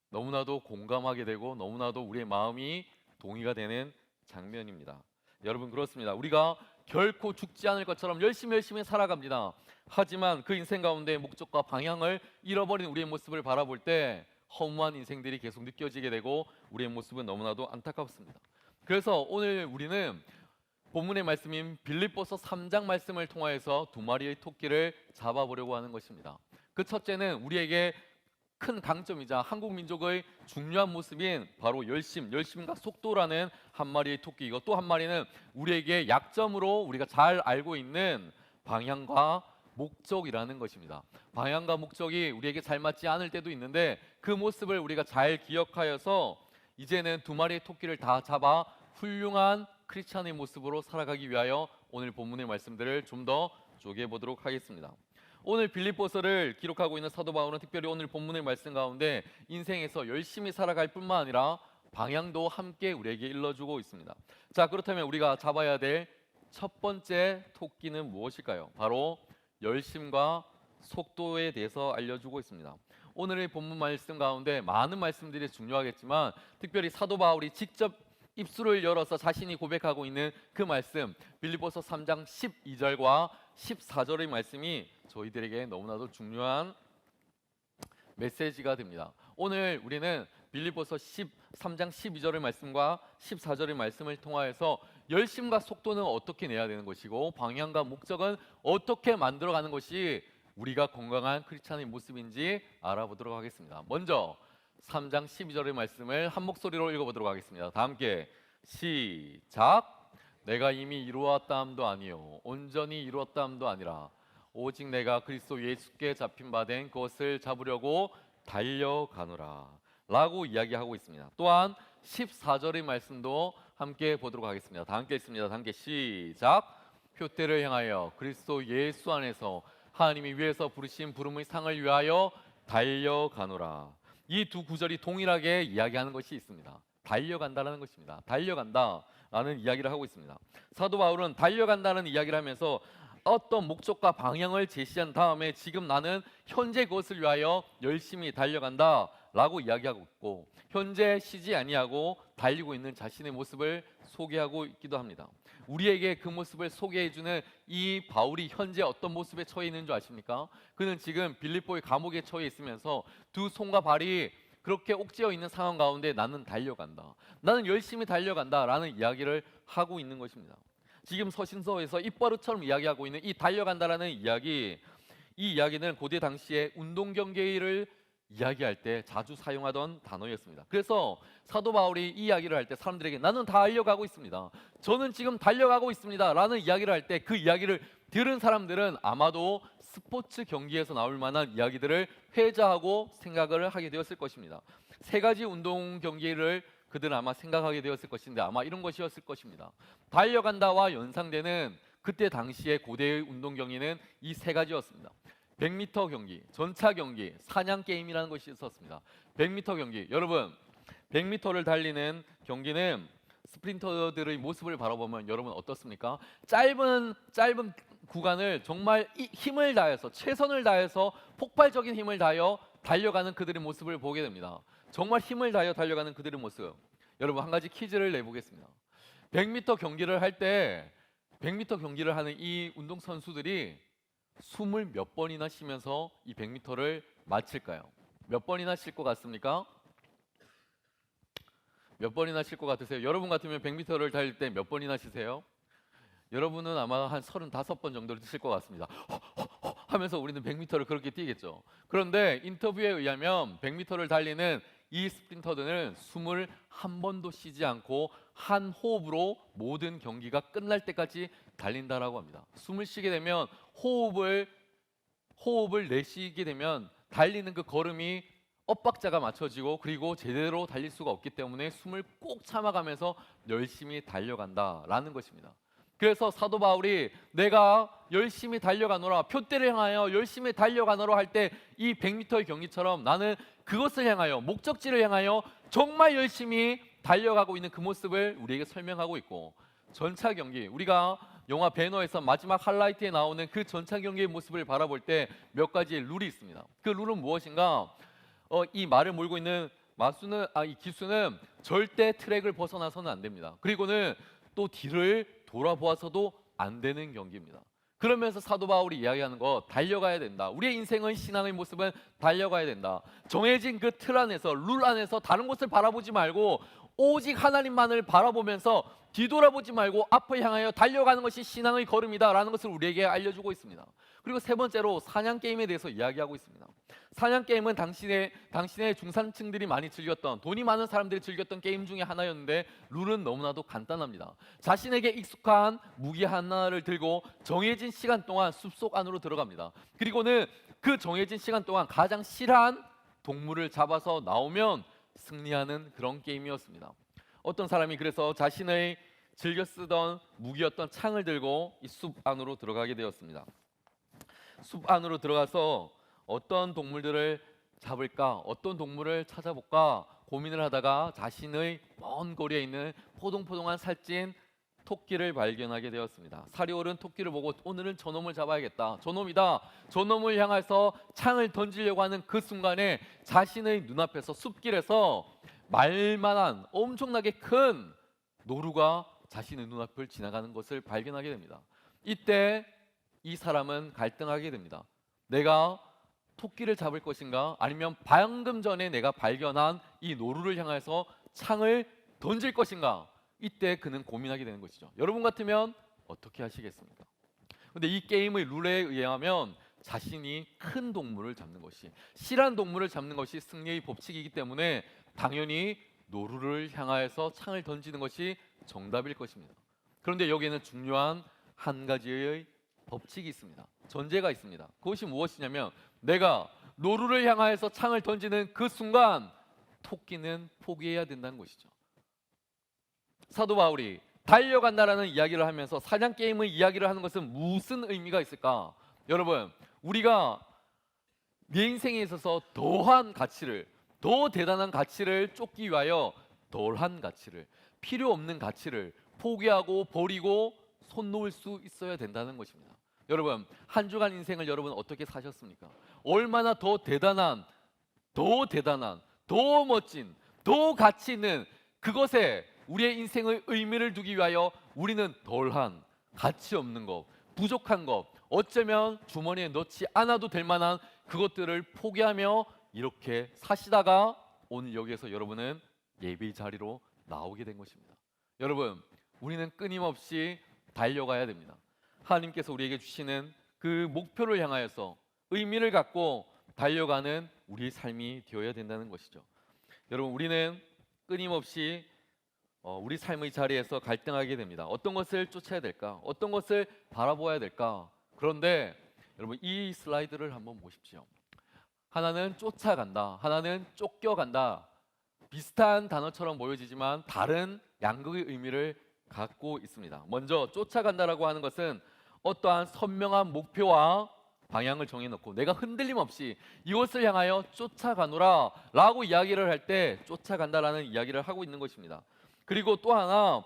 너무나도 공감하게 되고 너무나도 우리의 마음이 동의가 되는 장면입니다. 여러분, 그렇습니다. 우리가 결코 죽지 않을 것처럼 열심히 살아갑니다. 하지만 그 인생 가운데 목적과 방향을 잃어버린 우리의 모습을 바라볼 때 허무한 인생들이 계속 느껴지게 되고 우리의 모습은 너무나도 안타깝습니다. 그래서 오늘 우리는 본문의 말씀인 빌립보서 3장 말씀을 통하여서 두 마리의 토끼를 잡아보려고 하는 것입니다. 그 첫째는 우리에게 큰 강점이자 한국 민족의 중요한 모습인 바로 열심과 속도라는 한 마리의 토끼이고, 또 한 마리는 우리에게 약점으로 우리가 잘 알고 있는 방향과 목적이라는 것입니다. 방향과 목적이 우리에게 잘 맞지 않을 때도 있는데 그 모습을 우리가 잘 기억하여서 이제는 두 마리의 토끼를 다 잡아 훌륭한 크리스찬의 모습으로 살아가기 위하여 오늘 본문의 말씀들을 좀 더 쪼개보도록 하겠습니다. 오늘 빌립보서를 기록하고 있는 사도 바울은 특별히 오늘 본문의 말씀 가운데 인생에서 열심히 살아갈 뿐만 아니라 방향도 함께 우리에게 일러주고 있습니다. 자, 그렇다면 우리가 잡아야 될 첫 번째 토끼는 무엇일까요? 바로 열심과 속도에 대해서 알려주고 있습니다. 오늘의 본문 말씀 가운데 많은 말씀들이 중요하겠지만 특별히 사도 바울이 직접 입술을 열어서 자신이 고백하고 있는 그 말씀, 빌립보서 3장 12절과 14절의 말씀이 저희들에게 너무나도 중요한 메시지가 됩니다. 오늘 우리는 빌립보서 3장 12절의 말씀과 14절의 말씀을 통하여서 열심과 속도는 어떻게 내야 되는 것이고 방향과 목적은 어떻게 만들어가는 것이 우리가 건강한 크리스찬의 모습인지 알아보도록 하겠습니다. 먼저 3장 12절의 말씀을 한 목소리로 읽어보도록 하겠습니다. 다 함께 시작. 내가 이미 이루었다함도 아니요 온전히 이루었다함도 아니라 오직 내가 그리스도 예수께 잡힌 바 된 그것을 잡으려고 달려가노라 라고 이야기하고 있습니다. 또한 14절의 말씀도 함께 보도록 하겠습니다. 다 함께 읽습니다. 다 함께 시작. 표대를 향하여 그리스도 예수 안에서 하나님이 위에서 부르신 부름의 상을 위하여 달려가노라. 이 두 구절이 동일하게 이야기하는 것이 있습니다. 달려간다라는 것입니다. 달려간다라는 이야기를 하고 있습니다. 사도 바울은 달려간다는 이야기를 하면서 어떤 목적과 방향을 제시한 다음에 지금 나는 현재 그것을 위하여 열심히 달려간다라고 이야기하고 있고, 현재 쉬지 아니하고 달리고 있는 자신의 모습을 소개하고 있기도 합니다. 우리에게 그 모습을 소개해주는 이 바울이 현재 어떤 모습에 처해 있는 줄 아십니까? 그는 지금 빌립보의 감옥에 처해 있으면서 두 손과 발이 그렇게 옥죄어 있는 상황 가운데 나는 달려간다, 나는 열심히 달려간다 라는 이야기를 하고 있는 것입니다. 지금 서신서에서 입버릇처럼 이야기하고 있는 이 달려간다라는 이야기, 이 이야기는 고대 당시에 운동 경기를 이야기할 때 자주 사용하던 단어였습니다. 그래서 사도 바울이 이 이야기를 할 때 사람들에게 나는 달려가고 있습니다, 저는 지금 달려가고 있습니다 라는 이야기를 할 때 그 이야기를 들은 사람들은 아마도 스포츠 경기에서 나올 만한 이야기들을 회자하고 생각을 하게 되었을 것입니다. 세 가지 운동 경기를 그들은 아마 생각하게 되었을 것인데 아마 이런 것이었을 것입니다. 달려간다와 연상되는 그때 당시의 고대의 운동 경기는 이 세 가지였습니다. 100m 경기, 전차 경기, 사냥 게임이라는 것이 있었습니다. 100m 경기, 여러분 100m를 달리는 경기는 스프린터들의 모습을 바라보면 여러분 어떻습니까? 짧은 구간을 정말 힘을 다해서, 최선을 다해서, 폭발적인 힘을 다하여 달려가는 그들의 모습을 보게 됩니다. 정말 힘을 다하여 달려가는 그들의 모습. 여러분 한 가지 퀴즈를 내보겠습니다. 100m 경기를 할 때 100m 경기를 하는 이 운동 선수들이 숨을 몇 번이나 쉬면서 이 100m를 마칠까요? 몇 번이나 쉴 것 같습니까? 몇 번이나 쉴 것 같으세요? 여러분 같으면 100m를 달릴 때 몇 번이나 쉬세요? 여러분은 아마 한 35번 정도를 쉴 것 같습니다. 하면서 우리는 100m를 그렇게 뛰겠죠. 그런데 인터뷰에 의하면 100m를 달리는 이 스프린터들은 숨을 한 번도 쉬지 않고 한 호흡으로 모든 경기가 끝날 때까지 달린다라고 합니다. 숨을 쉬게 되면 호흡을 내쉬게 되면 달리는 그 걸음이 엇박자가 맞춰지고 그리고 제대로 달릴 수가 없기 때문에 숨을 꼭 참아가면서 열심히 달려간다라는 것입니다. 그래서 사도 바울이 내가 열심히 달려가노라, 표대를 향하여 열심히 달려가노라 할 때 이 100m의 경기처럼 나는 그것을 향하여, 목적지를 향하여 정말 열심히 달려가고 있는 그 모습을 우리에게 설명하고 있고, 전차 경기, 우리가 영화 배너에서 마지막 하이라이트에 나오는 그 전차 경기의 모습을 바라볼 때 몇 가지의 룰이 있습니다. 그 룰은 무엇인가? 이 말을 몰고 있는 이 기수는 절대 트랙을 벗어나서는 안 됩니다. 그리고는 또 뒤를 돌아보아서도 안 되는 경기입니다. 그러면서 사도 바울이 이야기하는 거, 달려가야 된다. 우리의 인생의 신앙의 모습은 달려가야 된다. 정해진 그 틀 안에서, 룰 안에서 다른 곳을 바라보지 말고 오직 하나님만을 바라보면서 뒤돌아보지 말고 앞을 향하여 달려가는 것이 신앙의 걸음이다라는 것을 우리에게 알려주고 있습니다. 그리고 세 번째로 사냥 게임에 대해서 이야기하고 있습니다. 사냥 게임은 당신의 중산층들이 많이 즐겼던, 돈이 많은 사람들이 즐겼던 게임 중에 하나였는데 룰은 너무나도 간단합니다. 자신에게 익숙한 무기 하나를 들고 정해진 시간 동안 숲속 안으로 들어갑니다. 그리고는 그 정해진 시간 동안 가장 실한 동물을 잡아서 나오면 승리하는 그런 게임이었습니다. 어떤 사람이 그래서 자신의 즐겨 쓰던 무기였던 창을 들고 이 숲 안으로 들어가게 되었습니다. 숲 안으로 들어가서 어떤 동물들을 잡을까, 어떤 동물을 찾아볼까 고민을 하다가 자신의 먼 거리에 있는 포동포동한 살찐 토끼를 발견하게 되었습니다. 살이 오른 토끼를 보고 오늘은 저놈을 잡아야겠다, 저놈이다, 저놈을 향해서 창을 던지려고 하는 그 순간에 자신의 눈앞에서 숲길에서 말만한 엄청나게 큰 노루가 자신의 눈앞을 지나가는 것을 발견하게 됩니다. 이때 이 사람은 갈등하게 됩니다. 내가 토끼를 잡을 것인가, 아니면 방금 전에 내가 발견한 이 노루를 향해서 창을 던질 것인가. 이때 그는 고민하게 되는 것이죠. 여러분 같으면 어떻게 하시겠습니까? 근데 이 게임의 룰에 의하면 자신이 큰 동물을 잡는 것이, 실한 동물을 잡는 것이 승리의 법칙이기 때문에 당연히 노루를 향하여서 창을 던지는 것이 정답일 것입니다. 그런데 여기에는 중요한 한 가지의 법칙이 있습니다. 전제가 있습니다. 그것이 무엇이냐면 내가 노루를 향하여서 창을 던지는 그 순간 토끼는 포기해야 된다는 것이죠. 사도 바울이 달려간다라는 이야기를 하면서 사냥 게임의 이야기를 하는 것은 무슨 의미가 있을까? 여러분, 우리가 내 인생에 있어서 더한 가치를, 더 대단한 가치를 쫓기 위하여 덜한 가치를, 필요 없는 가치를 포기하고 버리고 손 놓을 수 있어야 된다는 것입니다. 여러분, 한 주간 인생을 여러분 어떻게 사셨습니까? 얼마나 더 대단한, 더 멋진, 더 가치 있는 그것에 우리의 인생의 의미를 두기 위하여 우리는 덜한, 가치 없는 것, 부족한 것, 어쩌면 주머니에 넣지 않아도 될 만한 그것들을 포기하며 이렇게 사시다가 오늘 여기에서 여러분은 예배 자리로 나오게 된 것입니다. 여러분, 우리는 끊임없이 달려가야 됩니다. 하나님께서 우리에게 주시는 그 목표를 향하여서 의미를 갖고 달려가는 우리의 삶이 되어야 된다는 것이죠. 여러분, 우리는 끊임없이 우리 삶의 자리에서 갈등하게 됩니다. 어떤 것을 쫓아야 될까? 어떤 것을 바라보아야 될까? 그런데 여러분, 이 슬라이드를 한번 보십시오. 하나는 쫓아간다, 하나는 쫓겨간다. 비슷한 단어처럼 보여지지만 다른 양극의 의미를 갖고 있습니다. 먼저 쫓아간다라고 하는 것은 어떠한 선명한 목표와 방향을 정해놓고 내가 흔들림 없이 이것을 향하여 쫓아가노라 라고 이야기를 할 때 쫓아간다라는 이야기를 하고 있는 것입니다. 그리고 또 하나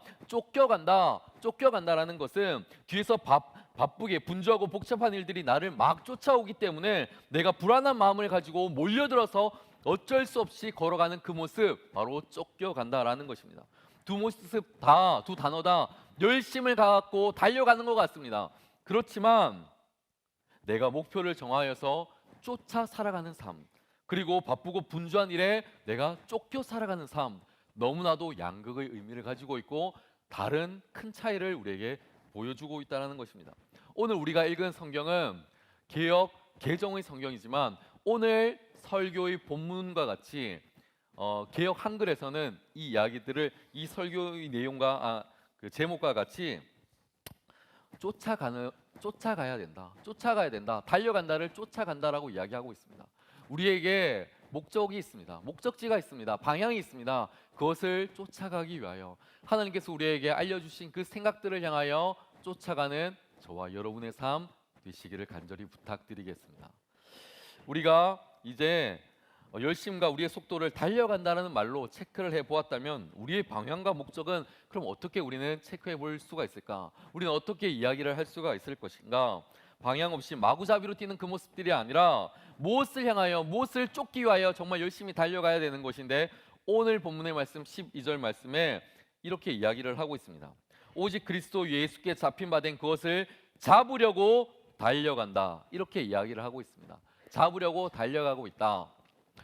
쫓겨간다라는 것은 뒤에서 바쁘게 분주하고 복잡한 일들이 나를 막 쫓아오기 때문에 내가 불안한 마음을 가지고 몰려들어서 어쩔 수 없이 걸어가는 그 모습, 바로 쫓겨간다라는 것입니다. 두 단어 다 열심을 갖고 달려가는 것 같습니다. 그렇지만 내가 목표를 정하여서 쫓아 살아가는 삶, 그리고 바쁘고 분주한 일에 내가 쫓겨 살아가는 삶, 너무나도 양극의 의미를 가지고 있고 다른 큰 차이를 우리에게 보여주고 있다는 것입니다. 오늘 우리가 읽은 성경은 개정의 성경이지만 오늘 설교의 본문과 같이 개역 한글에서는 이 이야기들을 이 설교의 내용과 그 제목과 같이 쫓아가야 된다, 달려간다를 쫓아간다라고 이야기하고 있습니다. 우리에게 목적이 있습니다. 목적지가 있습니다. 방향이 있습니다. 그것을 쫓아가기 위하여 하나님께서 우리에게 알려주신 그 생각들을 향하여 쫓아가는 저와 여러분의 삶 되시기를 간절히 부탁드리겠습니다. 우리가 이제 열심과 우리의 속도를 달려간다는 말로 체크를 해보았다면 우리의 방향과 목적은 그럼 어떻게 우리는 체크해 볼 수가 있을까? 우리는 어떻게 이야기를 할 수가 있을 것인가? 방향 없이 마구잡이로 뛰는 그 모습들이 아니라 무엇을 향하여, 무엇을 쫓기 위하여 정말 열심히 달려가야 되는 것인데, 오늘 본문의 말씀 12절 말씀에 이렇게 이야기를 하고 있습니다. 오직 그리스도 예수께 잡힌 바 된 그것을 잡으려고 달려간다, 이렇게 이야기를 하고 있습니다. 잡으려고 달려가고 있다.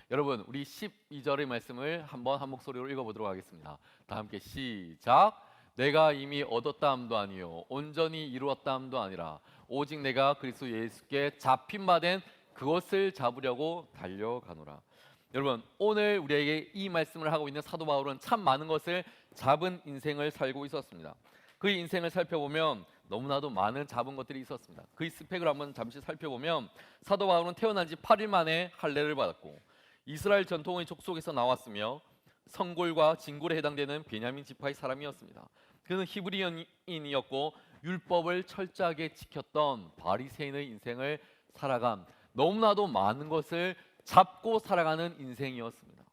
여러분, 우리 12절의 말씀을 한번 한 목소리로 읽어보도록 하겠습니다. 다 함께 시작. 내가 이미 얻었다 함도 아니요 온전히 이루었다 함도 아니라 오직 내가 그리스도 예수께 잡힌 바 된 그것을 잡으려고 달려가노라. 여러분, 오늘 우리에게 이 말씀을 하고 있는 사도 바울은 참 많은 것을 잡은 인생을 살고 있었습니다. 그의 인생을 살펴보면 너무나도 많은 잡은 것들이 있었습니다. 그의 스펙을 한번 잠시 살펴보면 사도 바울은 태어난 지 8일 만에 할례를 받았고 이스라엘 전통의 족속에서 나왔으며 성골과 진골에 해당되는 베냐민 지파의 사람이었습니다. 그는 히브리인이었고 율법을 철저하게 지켰던 바리새인의 인생을 살아간, 너무나도 많은 것을 잡고 살아가는 인생이었습니다.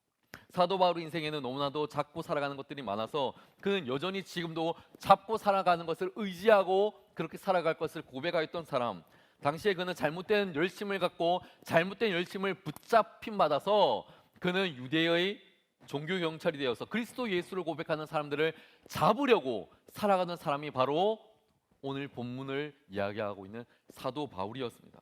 사도 바울 인생에는 너무나도 잡고 살아가는 것들이 많아서 그는 여전히 지금도 잡고 살아가는 것을 의지하고 그렇게 살아갈 것을 고백하였던 사람. 당시에 그는 잘못된 열심을 갖고 잘못된 열심을 붙잡힘 받아서 그는 유대의 종교 경찰이 되어서 그리스도 예수를 고백하는 사람들을 잡으려고 살아가는 사람이 바로 오늘 본문을 이야기하고 있는 사도 바울이었습니다.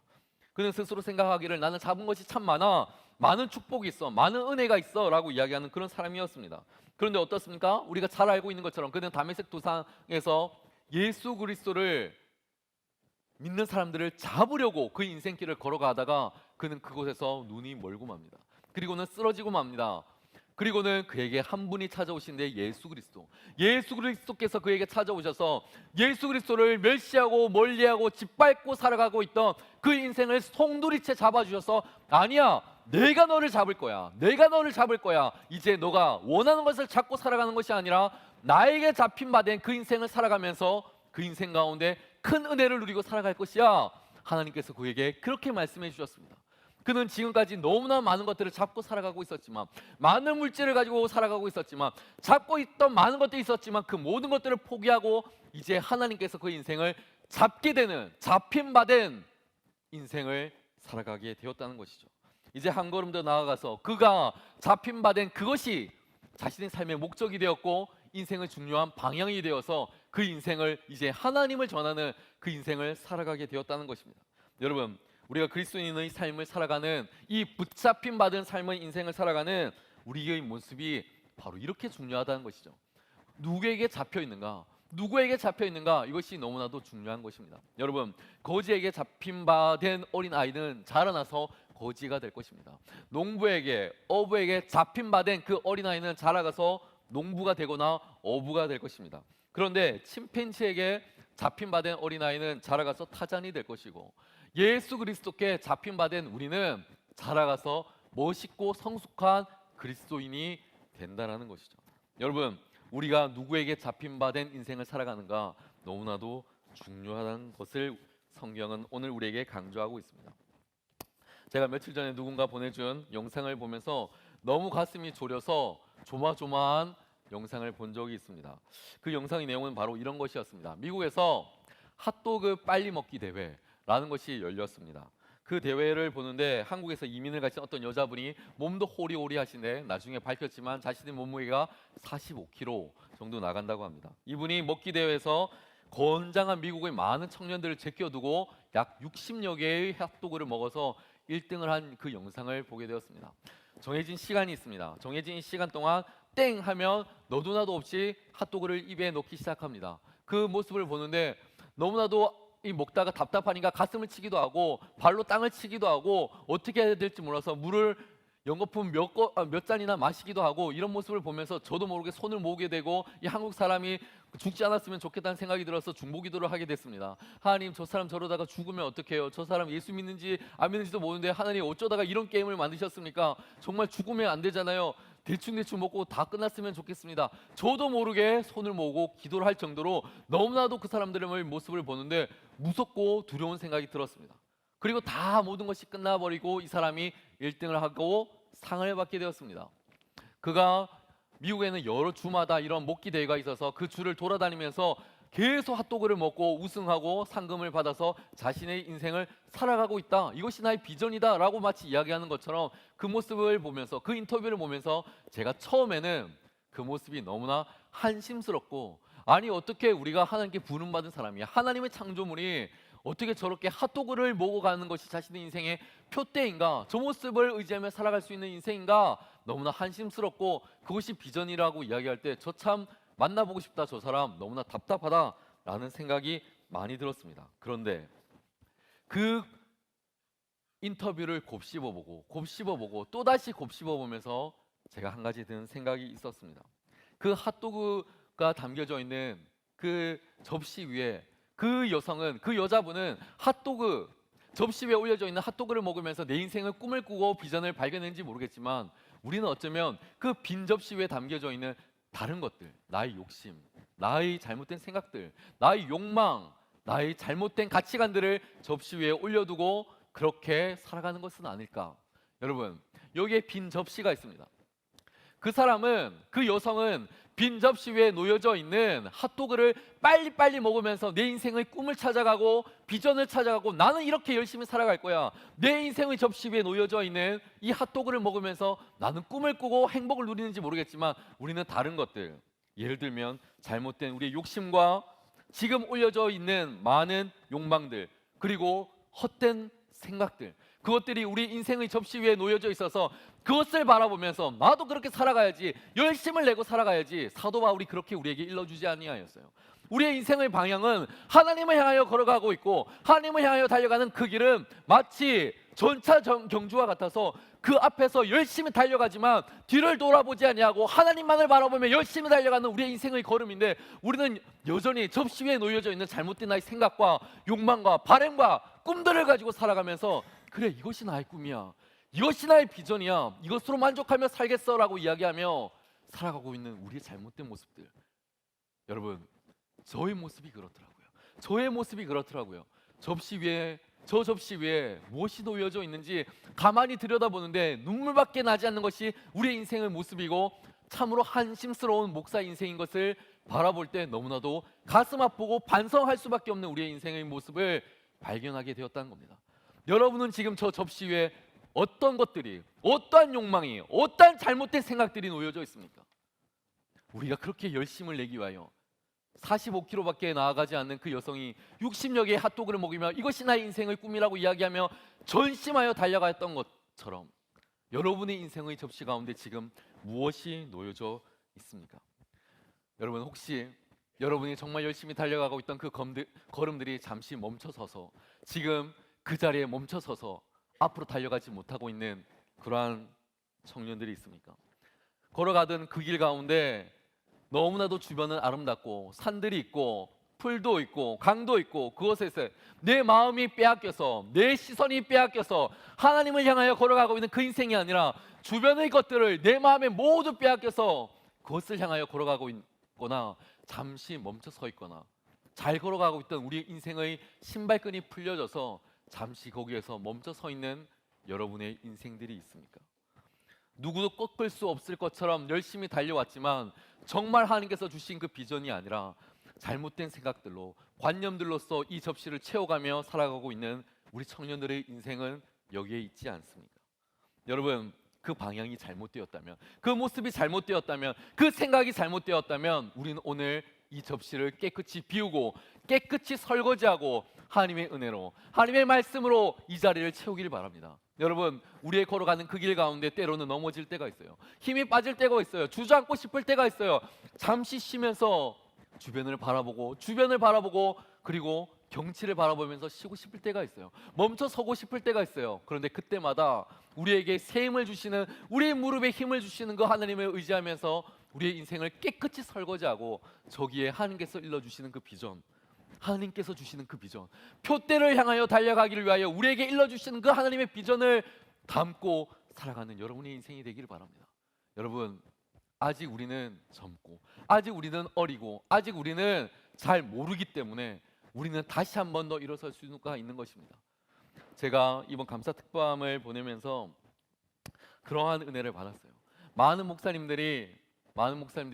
그는 스스로 생각하기를 나는 잡은 것이 참 많아, 많은 축복이 있어, 많은 은혜가 있어 라고 이야기하는 그런 사람이었습니다. 그런데 어떻습니까? 우리가 잘 알고 있는 것처럼 그는 다메섹 도상에서 예수 그리스도를 믿는 사람들을 잡으려고 그 인생길을 걸어가다가 그는 그곳에서 눈이 멀고 맙니다. 그리고는 쓰러지고 맙니다. 그리고는 그에게 한 분이 찾아오신데 예수 그리스도께서 그에게 찾아오셔서 예수 그리스도를 멸시하고 멀리하고 짓밟고 살아가고 있던 그 인생을 송두리째 잡아주셔서 아니야, 내가 너를 잡을 거야, 이제 너가 원하는 것을 잡고 살아가는 것이 아니라 나에게 잡힌 바 된 그 인생을 살아가면서 그 인생 가운데 큰 은혜를 누리고 살아갈 것이야. 하나님께서 그에게 그렇게 말씀해 주셨습니다. 그는 지금까지 너무나 많은 것들을 잡고 살아가고 있었지만, 많은 물질을 가지고 살아가고 있었지만, 잡고 있던 많은 것들이 있었지만 그 모든 것들을 포기하고 이제 하나님께서 그 인생을 잡게 되는, 잡힌 바 된 인생을 살아가게 되었다는 것이죠. 이제 한 걸음 더 나아가서 그가 잡힌 바 된 그것이 자신의 삶의 목적이 되었고 인생의 중요한 방향이 되어서 그 인생을 이제 하나님을 전하는 그 인생을 살아가게 되었다는 것입니다. 여러분, 우리가 그리스도인의 삶을 살아가는 이 붙잡힌 받은 삶의 인생을 살아가는 우리의 모습이 바로 이렇게 중요하다는 것이죠. 누구에게 잡혀 있는가? 누구에게 잡혀 있는가? 이것이 너무나도 중요한 것입니다. 여러분, 거지에게 잡힌 바 된 어린 아이는 자라나서 거지가 될 것입니다. 농부에게, 어부에게 잡힌 바 된 그 어린 아이는 자라가서 농부가 되거나 어부가 될 것입니다. 그런데 침팬지에게 잡힌 바 된 어린 아이는 자라가서 타잔이 될 것이고, 예수 그리스도께 잡힌 바 된 우리는 자라가서 멋있고 성숙한 그리스도인이 된다는 것이죠. 여러분, 우리가 누구에게 잡힌 바 된 인생을 살아가는가 너무나도 중요하다는 것을 성경은 오늘 우리에게 강조하고 있습니다. 제가 며칠 전에 누군가 보내준 영상을 보면서 너무 가슴이 졸여서 조마조마한 영상을 본 적이 있습니다. 그 영상의 내용은 바로 이런 것이었습니다. 미국에서 핫도그 빨리 먹기 대회라는 것이 열렸습니다. 그 대회를 보는데 한국에서 이민을 가신 어떤 여자분이 몸도 호리호리하신데 나중에 밝혔지만 자신의 몸무게가 45kg 정도 나간다고 합니다. 이분이 먹기 대회에서 건장한 미국의 많은 청년들을 제껴두고 약 60여 개의 핫도그를 먹어서 1등을 한 그 영상을 보게 되었습니다. 정해진 시간이 있습니다. 정해진 시간 동안 땡 하면 너도 나도 없이 핫도그를 입에 넣기 시작합니다. 그 모습을 보는데 너무나도 이 먹다가 답답하니까 가슴을 치기도 하고 발로 땅을 치기도 하고 어떻게 해야 될지 몰라서 물을 연거품 몇 잔이나 마시기도 하고, 이런 모습을 보면서 저도 모르게 손을 모으게 되고 이 한국 사람이 죽지 않았으면 좋겠다는 생각이 들어서 중보기도를 하게 됐습니다. 하나님, 저 사람 저러다가 죽으면 어떡해요? 저 사람 예수 믿는지 안 믿는지도 모르는데 하나님 어쩌다가 이런 게임을 만드셨습니까? 정말 죽으면 안 되잖아요. 대충 먹고 다 끝났으면 좋겠습니다. 저도 모르게 손을 모으고 기도를 할 정도로 너무나도 그 사람들의 모습을 보는데 무섭고 두려운 생각이 들었습니다. 그리고 다 모든 것이 끝나버리고 이 사람이 1등을 하고 상을 받게 되었습니다. 그가 미국에는 여러 주마다 이런 먹기 대회가 있어서 그 주를 돌아다니면서 계속 핫도그를 먹고 우승하고 상금을 받아서 자신의 인생을 살아가고 있다. 이것이 나의 비전이다 라고 마치 이야기하는 것처럼 그 모습을 보면서, 그 인터뷰를 보면서 제가 처음에는 그 모습이 너무나 한심스럽고, 아니 어떻게 우리가 하나님께 부름받은 사람이야, 하나님의 창조물이 어떻게 저렇게 핫도그를 먹어가는 것이 자신의 인생의 표대인가, 저 모습을 의지하며 살아갈 수 있는 인생인가 너무나 한심스럽고, 그것이 비전이라고 이야기할 때 저 참 만나보고 싶다, 저 사람 너무나 답답하다라는 생각이 많이 들었습니다. 그런데 그 인터뷰를 곱씹어보고 또다시 곱씹어보면서 제가 한 가지 드는 생각이 있었습니다. 그 핫도그가 담겨져 있는 그 접시 위에 그 여자분은 핫도그 접시 위에 올려져 있는 핫도그를 먹으면서 내 인생의 꿈을 꾸고 비전을 발견했는지 모르겠지만, 우리는 어쩌면 그 빈 접시 위에 담겨져 있는 다른 것들, 나의 욕심, 나의 잘못된 생각들, 나의 욕망, 나의 잘못된 가치관들을 접시 위에 올려두고 그렇게 살아가는 것은 아닐까. 여러분, 여기에 빈 접시가 있습니다. 그 사람은, 그 여성은 빈 접시 위에 놓여져 있는 핫도그를 빨리빨리 먹으면서 내 인생의 꿈을 찾아가고 비전을 찾아가고 나는 이렇게 열심히 살아갈 거야, 내 인생의 접시 위에 놓여져 있는 이 핫도그를 먹으면서 나는 꿈을 꾸고 행복을 누리는지 모르겠지만, 우리는 다른 것들, 예를 들면 잘못된 우리의 욕심과 지금 올려져 있는 많은 욕망들, 그리고 헛된 생각들, 그것들이 우리 인생의 접시 위에 놓여져 있어서 그것을 바라보면서 나도 그렇게 살아가야지, 열심을 내고 살아가야지, 사도 바울이 그렇게 우리에게 일러주지 아니하였어요. 우리의 인생의 방향은 하나님을 향하여 걸어가고 있고, 하나님을 향하여 달려가는 그 길은 마치 전차 경주와 같아서 그 앞에서 열심히 달려가지만 뒤를 돌아보지 아니하고 하나님만을 바라보며 열심히 달려가는 우리의 인생의 걸음인데, 우리는 여전히 접시 위에 놓여져 있는 잘못된 나의 생각과 욕망과 바램과 꿈들을 가지고 살아가면서, 그래 이것이 나의 꿈이야, 이것이 나의 비전이야, 이것으로 만족하며 살겠어라고 이야기하며 살아가고 있는 우리의 잘못된 모습들. 여러분, 저의 모습이 그렇더라고요. 저 접시 위에 무엇이 놓여져 있는지 가만히 들여다보는데 눈물밖에 나지 않는 것이 우리의 인생의 모습이고 참으로 한심스러운 목사 인생인 것을 바라볼 때 너무나도 가슴 아프고 반성할 수밖에 없는 우리의 인생의 모습을 발견하게 되었다는 겁니다. 여러분은 지금 저 접시 위에 어떤 것들이, 어떠한 욕망이, 어떠한 잘못된 생각들이 놓여져 있습니까? 우리가 그렇게 열심을 내기 위하여 45km밖에 나아가지 않는 그 여성이 60여 개의 핫도그를 먹이며 이것이 나의 인생의 꿈이라고 이야기하며 전심하여 달려갔던 것처럼 여러분의 인생의 접시 가운데 지금 무엇이 놓여져 있습니까? 여러분, 혹시 여러분이 정말 열심히 달려가고 있던 그 걸음들이 잠시 멈춰서서 지금 그 자리에 멈춰서서 앞으로 달려가지 못하고 있는 그러한 청년들이 있습니까? 걸어가던 그 길 가운데 너무나도 주변은 아름답고 산들이 있고 풀도 있고 강도 있고 그것에서 내 마음이 빼앗겨서 내 시선이 빼앗겨서 하나님을 향하여 걸어가고 있는 그 인생이 아니라 주변의 것들을 내 마음에 모두 빼앗겨서 그것을 향하여 걸어가고 있거나 잠시 멈춰 서 있거나 잘 걸어가고 있던 우리 인생의 신발끈이 풀려져서 잠시 거기에서 멈춰 서 있는 여러분의 인생들이 있습니까? 누구도 꺾을 수 없을 것처럼 열심히 달려왔지만 정말 하나님께서 주신 그 비전이 아니라 잘못된 생각들로 관념들로서 이 접시를 채워가며 살아가고 있는 우리 청년들의 인생은 여기에 있지 않습니까? 여러분, 그 방향이 잘못되었다면, 그 모습이 잘못되었다면, 그 생각이 잘못되었다면 우리는 오늘 이 접시를 깨끗이 비우고 깨끗이 설거지하고 하나님의 은혜로, 하나님의 말씀으로 이 자리를 채우길 바랍니다. 여러분, 우리의 걸어가는 그 길 가운데 때로는 넘어질 때가 있어요. 힘이 빠질 때가 있어요. 주저앉고 싶을 때가 있어요. 잠시 쉬면서 주변을 바라보고 그리고 경치를 바라보면서 쉬고 싶을 때가 있어요. 멈춰 서고 싶을 때가 있어요. 그런데 그때마다 우리에게 새 힘을 주시는, 우리의 무릎에 힘을 주시는 그 하나님을 의지하면서 우리의 인생을 깨끗이 설거지하고 저기에 하나님께서 일러주시는 그 비전, 하나님께서 주시는 그 비전, 표대를 향하여 달려가기를 위하여 우리에게 일러주시는 그 하나님의 비전을 담고 살아가는 여러분의 인생이 되기를 바랍니다. 여러분, 아직 우리는 젊고 아직 우리는 어리고 아직 우리는 잘 모르기 때문에 우리는 다시 한 번 더 일어설 수가 있는 것입니다. 제가 이번 감사 특밤을 보내면서 그러한 은혜를 받았어요. 많은 목사님들이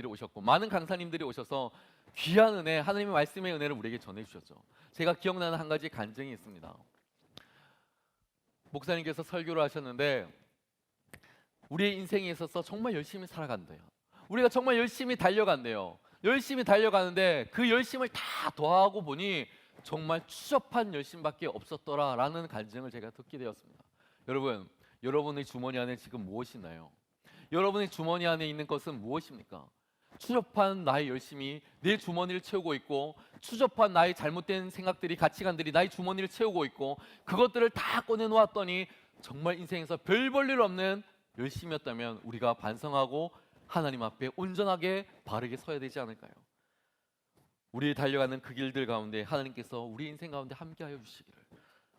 오셨고 많은 강사님들이 오셔서 귀한 은혜, 하나님의 말씀의 은혜를 우리에게 전해주셨죠. 제가 기억나는 한 가지 간증이 있습니다. 목사님께서 설교를 하셨는데 우리의 인생에 있어서 정말 열심히 살아간대요. 우리가 정말 열심히 달려간대요. 열심히 달려가는데 그 열심을 다 더하고 보니 정말 추접한 열심밖에 없었더라라는 간증을 제가 듣게 되었습니다. 여러분, 여러분의 주머니 안에 지금 무엇이 있나요? 여러분의 주머니 안에 있는 것은 무엇입니까? 추접한 나의 열심이 내 주머니를 채우고 있고 추접한 나의 잘못된 생각들이, 가치관들이 나의 주머니를 채우고 있고 그것들을 다 꺼내놓았더니 정말 인생에서 별 볼 일 없는 열심이었다면 우리가 반성하고 하나님 앞에 온전하게 바르게 서야 되지 않을까요? 우리 달려가는 그 길들 가운데 하나님께서 우리 인생 가운데 함께하여 주시기를,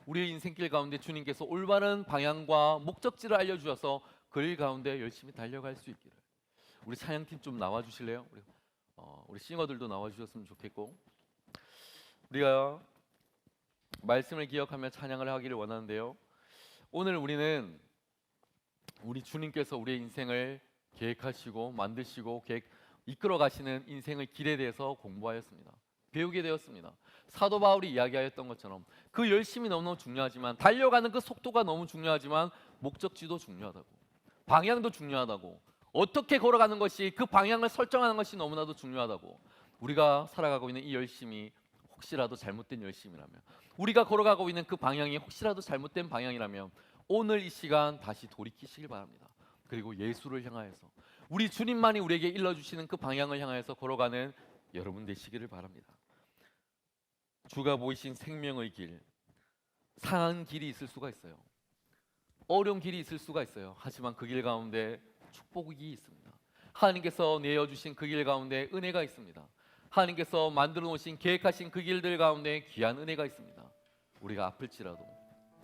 우리의 인생길 가운데 주님께서 올바른 방향과 목적지를 알려주셔서 그 일 가운데 열심히 달려갈 수 있기를. 우리 찬양팀 좀 나와주실래요? 우리 싱어들도 나와주셨으면 좋겠고, 우리가 말씀을 기억하며 찬양을 하기를 원하는데요, 오늘 우리는 우리 주님께서 우리의 인생을 계획하시고 만드시고 이끌어 가시는 인생의 길에 대해서 공부하였습니다. 배우게 되었습니다. 사도 바울이 이야기하였던 것처럼 그 열심이 너무너무 중요하지만, 달려가는 그 속도가 너무 중요하지만 목적지도 중요하다고, 방향도 중요하다고, 어떻게 걸어가는 것이, 그 방향을 설정하는 것이 너무나도 중요하다고. 우리가 살아가고 있는 이 열심이 혹시라도 잘못된 열심이라면, 우리가 걸어가고 있는 그 방향이 혹시라도 잘못된 방향이라면 오늘 이 시간 다시 돌이키시길 바랍니다. 그리고 예수를 향하여서, 우리 주님만이 우리에게 일러주시는 그 방향을 향하여서 걸어가는 여러분 되시기를 바랍니다. 주가 보이신 생명의 길, 상한 길이 있을 수가 있어요. 어려운 길이 있을 수가 있어요. 하지만 그 길 가운데 축복이 있습니다. 하나님께서 내어주신 그 길 가운데 은혜가 있습니다. 하나님께서 만들어 놓으신, 계획하신 그 길들 가운데 귀한 은혜가 있습니다. 우리가 아플지라도,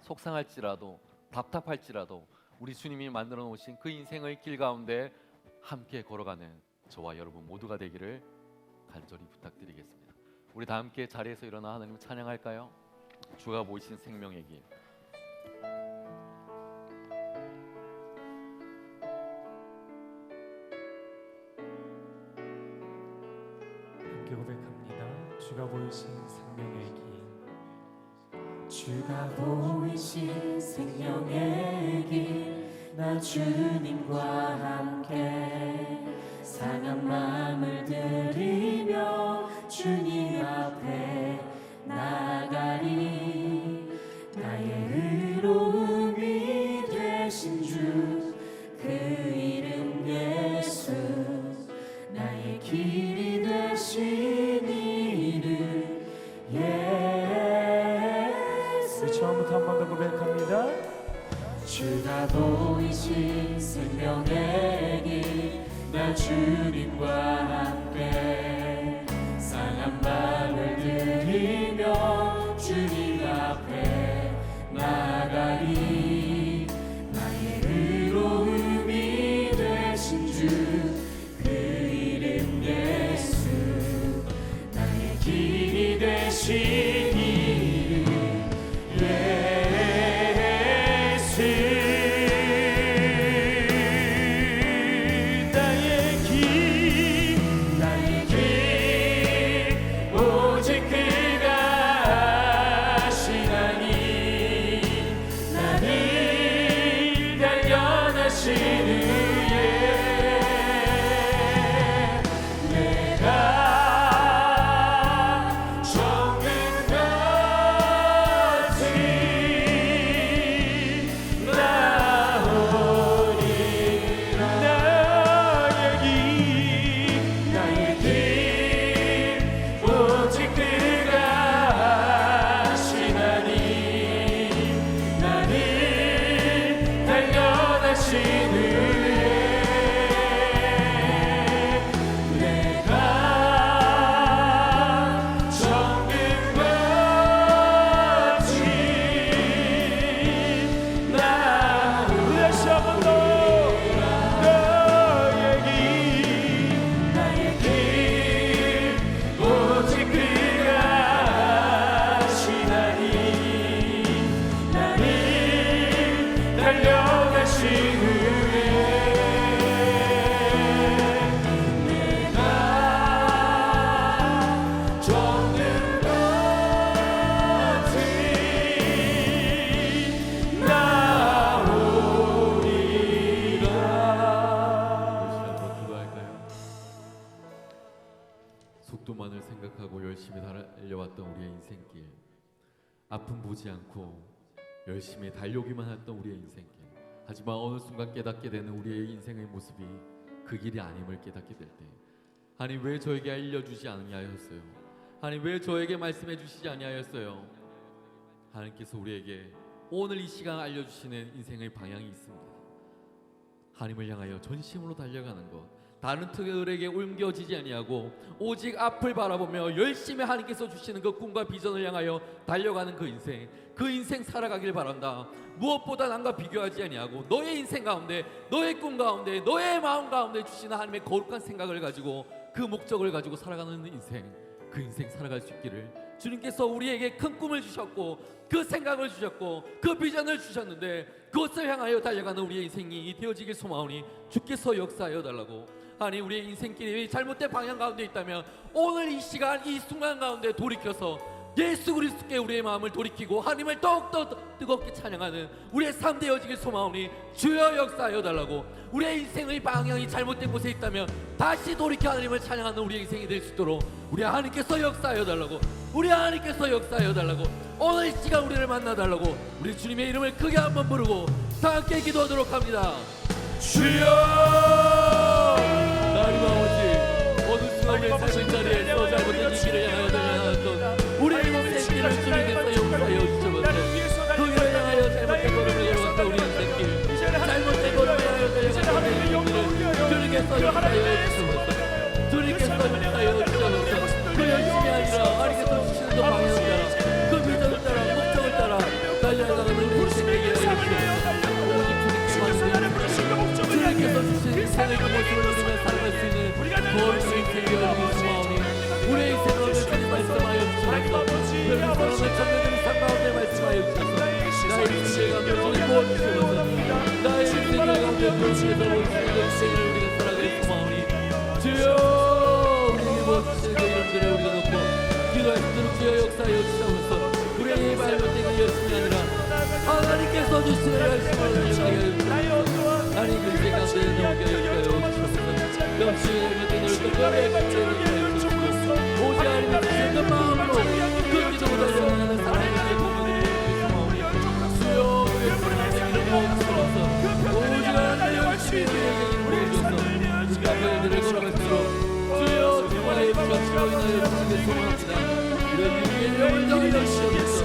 속상할지라도, 답답할지라도 우리 주님이 만들어 놓으신 그 인생의 길 가운데 함께 걸어가는 저와 여러분 모두가 되기를 간절히 부탁드리겠습니다. 우리 다 함께 자리에서 일어나 하나님을 찬양할까요? 주가 보이신 생명의 길. 주가 보이신 생명의 길. 주가 보이신 생명의 길, 나 주님과 함께 상한 마음을 들이며 주님 앞에 나가리. 나의 의로움이 되신 주, 그 이름 예수, 나의 길이 되신 이름 예수. 우리 처음부터 한 번 더 고백합니다. 주가 보이신 생명의 길, 나 주님과 함께 상한 마음을 들이며 주님 앞에 나가리. 나의 의로움이 되신 주, 그 이름 예수, 나의 길이 되신 이름 예수. 나의 길 오직 그가 하시나니, 나를 단련하신 후에 내가 정금같이 나오리라. 나의 길 오직 그가 하시나니, 나를 단련하신 후에 내가 정금같이 나오리라. 다시 한 번 더. 나의 길 오직 그가 하시나니, 나를 달려가신 후에 내가 정금같이 나오리라. 한번 기도할까요? 속도만을 생각하고 열심히 달려왔던 우리의 인생길, 아픔 보지 않고 열심히 달려오기만 했던 우리의 인생길. 하지만 어느 순간 깨닫게 되는 우리의 인생의 모습이 그 길이 아님을 깨닫게 될 때, 하나님 왜 저에게 알려주지 아니하였어요? 하나님 왜 저에게 말씀해 주시지 아니하였어요? 하나님께서 우리에게 오늘 이 시간 알려주시는 인생의 방향이 있습니다. 하나님을 향하여 전심으로 달려가는 것, 다른 틀에게 옮겨지지 아니하고 오직 앞을 바라보며 열심히 하나님께서 주시는 그 꿈과 비전을 향하여 달려가는 그 인생 살아가길 바란다. 무엇보다 남과 비교하지 아니하고 너의 인생 가운데, 너의 꿈 가운데, 너의 마음 가운데 주시는 하나님의 거룩한 생각을 가지고 그 목적을 가지고 살아가는 인생, 그 인생 살아갈 수 있기를 주님께서 우리에게 큰 꿈을 주셨고 그 생각을 주셨고 그 비전을 주셨는데 그것을 향하여 달려가는 우리의 인생이 되어지길 소망하오니 주께서 역사하여 달라고. 아니 우리의 인생길이 잘못된 방향 가운데 있다면 오늘 이 시간 이 순간 가운데 돌이켜서 예수 그리스도께 우리의 마음을 돌이키고 하나님을 더욱더 뜨겁게 찬양하는 우리의 삶 되어지길 소망하오니 주여 역사하여 달라고. 우리의 인생의 방향이 잘못된 곳에 있다면 다시 돌이켜 하나님을 찬양하는 우리의 인생이 될 수 있도록 우리 하나님께서 역사하여 달라고. 우리 하나님께서 역사하여 달라고. 오늘 이 시간 우리를 만나 달라고. 우리 주님의 이름을 크게 한번 부르고 다 함께 기도하도록 합니다. 주여, 하나님 아버지, 어느 순간 우리의 삶의 자리에서 잘못된 길을 향하여 달려나갔던 우리의 인생길을 주님께서 용서하여 주셔서 그 길을 향하여 잘못된 걸음을 걸어갔던 우리 인생길, 잘못된 걸음을 향하여 달려갔던 우리 인생길을 주님께서 용서하여 주셔서 주님께서 용서하여 주셔서 그 열심이 아니라 하나님께서 주시는 그 방향을 따라 그 비전을 따라 목적을 따라 달려나가는 우리 인생에게 하여 주셔서 오직 주님께서 주신 인생의 그 모습을 누리며 살아갈 수 있는 거룩한 인생이 되어지길 소망하오니 우리의 인생을 주님 말씀하여 주셔서 별을 사랑의 청년들이 삶 가운데 말씀하여 주셔서 나의 인생의 가운데 주님 부어주셔서 나의 인생의 가운데 주님께서 부어주시는 그 인생을 우리가 살아가길 소망하오니 주여 우리에게 부어주시는 그 이름들을 우리가 놓고 기도를 기도할 수 있도록 주여 역사하여 주시옵소서. 우리의 잘못된 그 열심이 아니라 하나님께서 주시는 열심을 인정하여 주시옵소서. 하나님 그 인생 가운데 넘게 하여 주시옵소서. 역시 잘못된 걸 똑바로 해주시옵소서. 오직 하나님 주시는 그 마음으로 그 기도로 달려가는 사랑의 공헌을 주시옵소서. 주여 우리의 불행한 생일을 모으소서. 오직 하나님 열심히 우리의 생일을 모으소서. 그 가까이들을 걸어갈수록 주여 주와의 빛으로 인하여 주시길 소망합니다. 이런 유익의 영을 더하여 주시옵소서.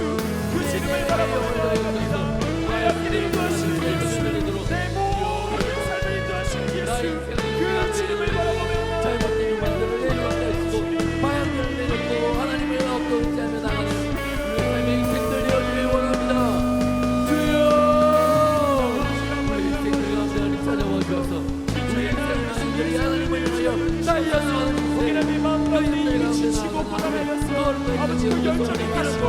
그 지름을 바라보며 나의 앞길을 인도하시는 예수, 내 모든 삶을 인도하시는 예수, 그 지름을 바라보며 잘못된 욕망들을 내려놓으시고 방향을 내놓고 하나님을 얻고 의지하며 나가는 우리의 삶의 인생들 되어주길 원합니다. 주여 우리 인생들 가운데 하나님 찾아와 주셔서 우리의 인생들이 하나님을 향하여 달려나가는 고기는 이 마음과 이 지치고 고단하여서 아버지 그 열정이 가시고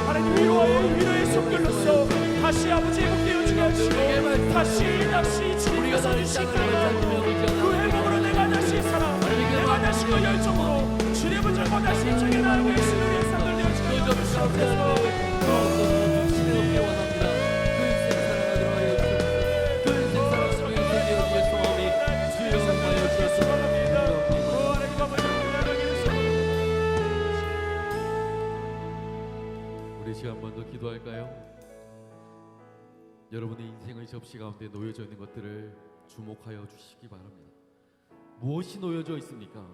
하나님 위로의 손길로서 다시 아버지의 복되어 주게 하시고 다시 주님과 서주실 거예요. 그 회복으로 내가 다시 살아 내가 다시 그 열정으로 주님을 들고 다시 저기 나아가고 계시는 우리의 삶들 되어주게 우리 시간 한 번 더 기도할까요? 여러분의 인생의 접시 가운데 놓여져 있는 것들을 주목하여 주시기 바랍니다. 무엇이 놓여져 있습니까?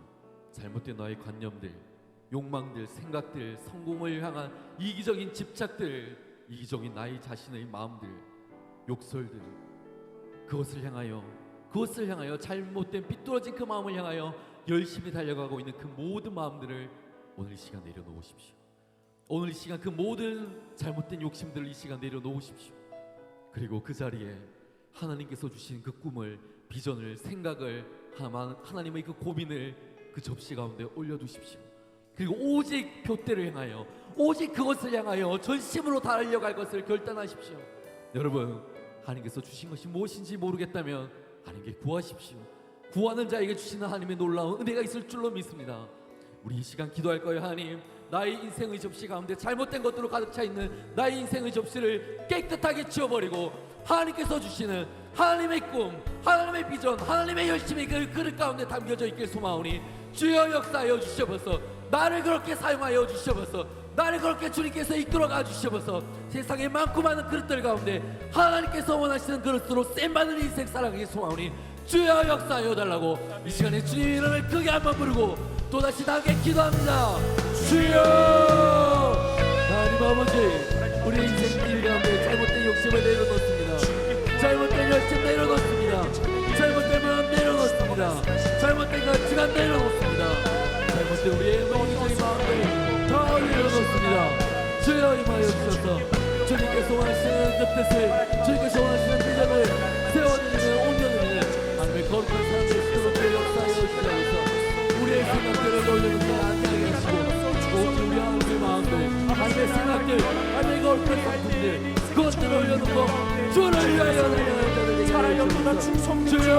잘못된 나의 관념들, 욕망들, 생각들, 성공을 향한 이기적인 집착들, 이기적인 나의 자신의 마음들, 욕설들, 그것을 향하여 잘못된 삐뚤어진 그 마음을 향하여 열심히 달려가고 있는 그 모든 마음들을 오늘 이 시간 내려놓으십시오. 오늘 이 시간 그 모든 잘못된 욕심들을 이 시간 내려놓으십시오. 그리고 그 자리에 하나님께서 주신 그 꿈을, 비전을, 생각을, 하나님의 그 고민을 그 접시 가운데 올려두십시오. 그리고 오직 표대를 향하여, 오직 그것을 향하여 전심으로 달려갈 것을 결단하십시오. 여러분, 하나님께서 주신 것이 무엇인지 모르겠다면 하나님께 구하십시오. 구하는 자에게 주시는 하나님의 놀라운 은혜가 있을 줄로 믿습니다. 우리 이 시간 기도할 거예요. 하나님, 나의 인생의 접시 가운데 잘못된 것들로 가득 차 있는 나의 인생의 접시를 깨끗하게 치워버리고 하나님께서 주시는 하나님의 꿈, 하나님의 비전, 하나님의 열심이 그 그릇 가운데 담겨져 있길 소망하오니 주여 역사하여 주시옵소서. 나를 그렇게 사용하여 주시옵소서. 나를 그렇게 주님께서 이끌어가 주시옵소서. 세상에 많고 많은 그릇들 가운데 하나님께서 원하시는 그릇으로 쌤받는 인생 살아가길 소망하오니 주여 역사하여 달라고 이 시간에 주님 이름을 크게 한번 부르고 또다시 나에게 기도합니다. 주여, 하나님 아버지, 우리 인생 길 가운데 잘못된 욕심을 내려놓습니다. 잘못된 열심 내려놓습니다. 잘못된 마음 내려놓습니다. 잘못된 가치관 내려놓습니다. 잘못된 우리의 영적인 마음을 다 내려놓습니다. 주여 임하여 주셔서 주님께서 원하시는 그 뜻을, 주님께서 원하시는 비전을 세워드리는 온전을 하나님의 거룩한 사람들 스스로 역사하여 주시옵소서. 우리의 생각들을 올려놓지 않게 하시고 오직 우리 하나님의 마음들, 하나님의 생각들, 하나님의 거룩한 상품들 그것들을 올려놓고 주를 위하여 달려가는 자들에게 주옵소서. 주여,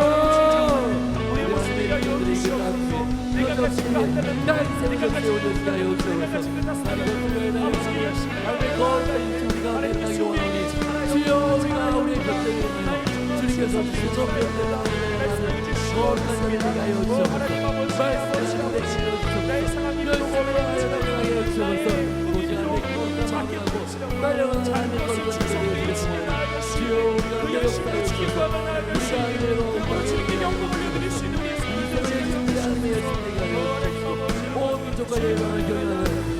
우리 모습이 내가 나의 인생을 곁에 올려주게 하여 주옵소서. 하나님의 거룩한 우리가 내가 요원하니 주여, 우리가 우리의 곁에 있는 주님께서 주신 뼈뼈를 거룩한 자들에게 하여 주옵소서. 말씀하시는 데 지켜주옵소서. 열심히 하여 달려가게 주옵소서. 오직 하나님의 기도가 마음하고 달려가는 하나님의 거룩한 자들에게 주옵소서. 주여, 우리가 역사하여 주옵소서. 우리가 하나님의 거룩한 영광 올려드릴 수 있는 이성의 준비 하나님의 열심히 하여 주옵소서. 온 민족과 열방을 교회하는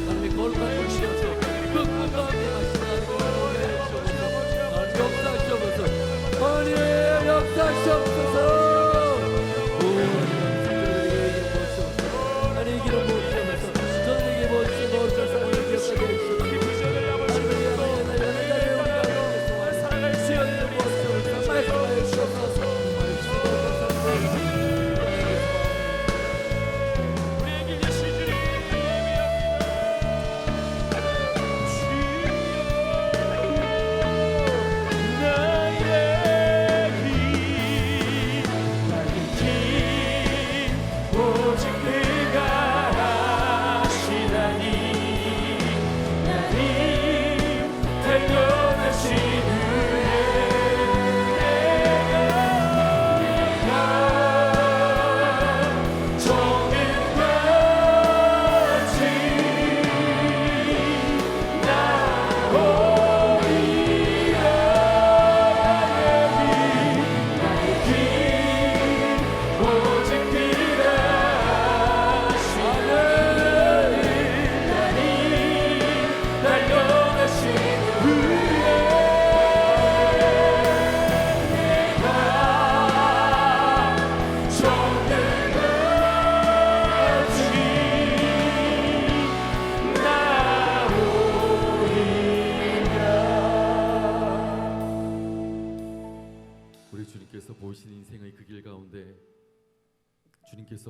하나님의 거룩한 분이셔서 그 꿈 가운데 가시는 하나님의 역사하시옵소서. 하나님 역사하시옵소서. 나의 길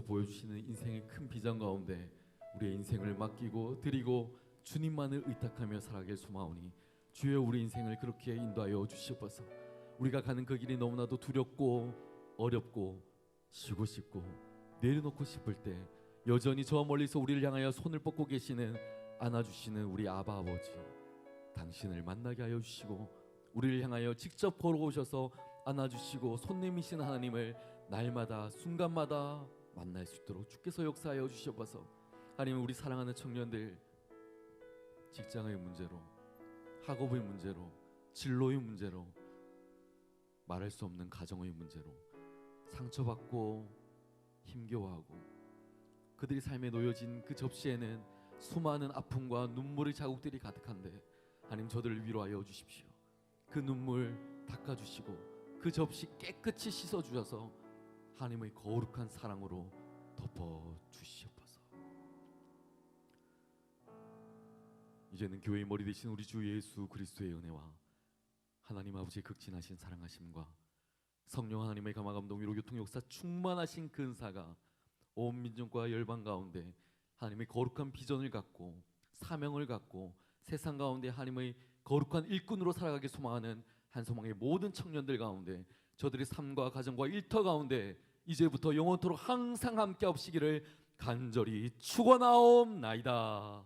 보여주시는 인생의 큰 비전 가운데 우리의 인생을 맡기고 드리고 주님만을 의탁하며 살아가길 소망하오니 주여 우리 인생을 그렇게 인도하여 주시옵소서. 우리가 가는 그 길이 너무나도 두렵고 어렵고 쉬고 싶고 내려놓고 싶을 때 여전히 저 멀리서 우리를 향하여 손을 뻗고 계시는 안아주시는 우리 아바 아버지, 당신을 만나게 하여 주시고 우리를 향하여 직접 걸어오셔서 안아주시고 손 내미시는 하나님을 날마다 순간마다 만날 수 있도록 주께서 역사하여 주시옵소서. 하나님, 우리 사랑하는 청년들 직장의 문제로, 학업의 문제로, 진로의 문제로, 말할 수 없는 가정의 문제로 상처받고 힘겨워하고 그들이 삶에 놓여진 그 접시에는 수많은 아픔과 눈물의 자국들이 가득한데 하나님, 저들을 위로하여 주십시오. 그 눈물 닦아주시고 그 접시 깨끗이 씻어주셔서 하나님의 거룩한 사랑으로 덮어주시옵소서. 이제는 교회의 머리 되신 우리 주 예수 그리스도의 은혜와 하나님 아버지의 극진하신 사랑하심과 성령 하나님의 감화 감동 위로 교통 역사 충만하신 그 은사가 온 민족과 열방 가운데 하나님의 거룩한 비전을 갖고 사명을 갖고 세상 가운데 하나님의 거룩한 일꾼으로 살아가길 소망하는 한소망의 모든 청년들 가운데 저들의 삶과 가정과 일터 가운데 이제부터 영원토록 항상 함께 없시기를 간절히 축원하옵나이다.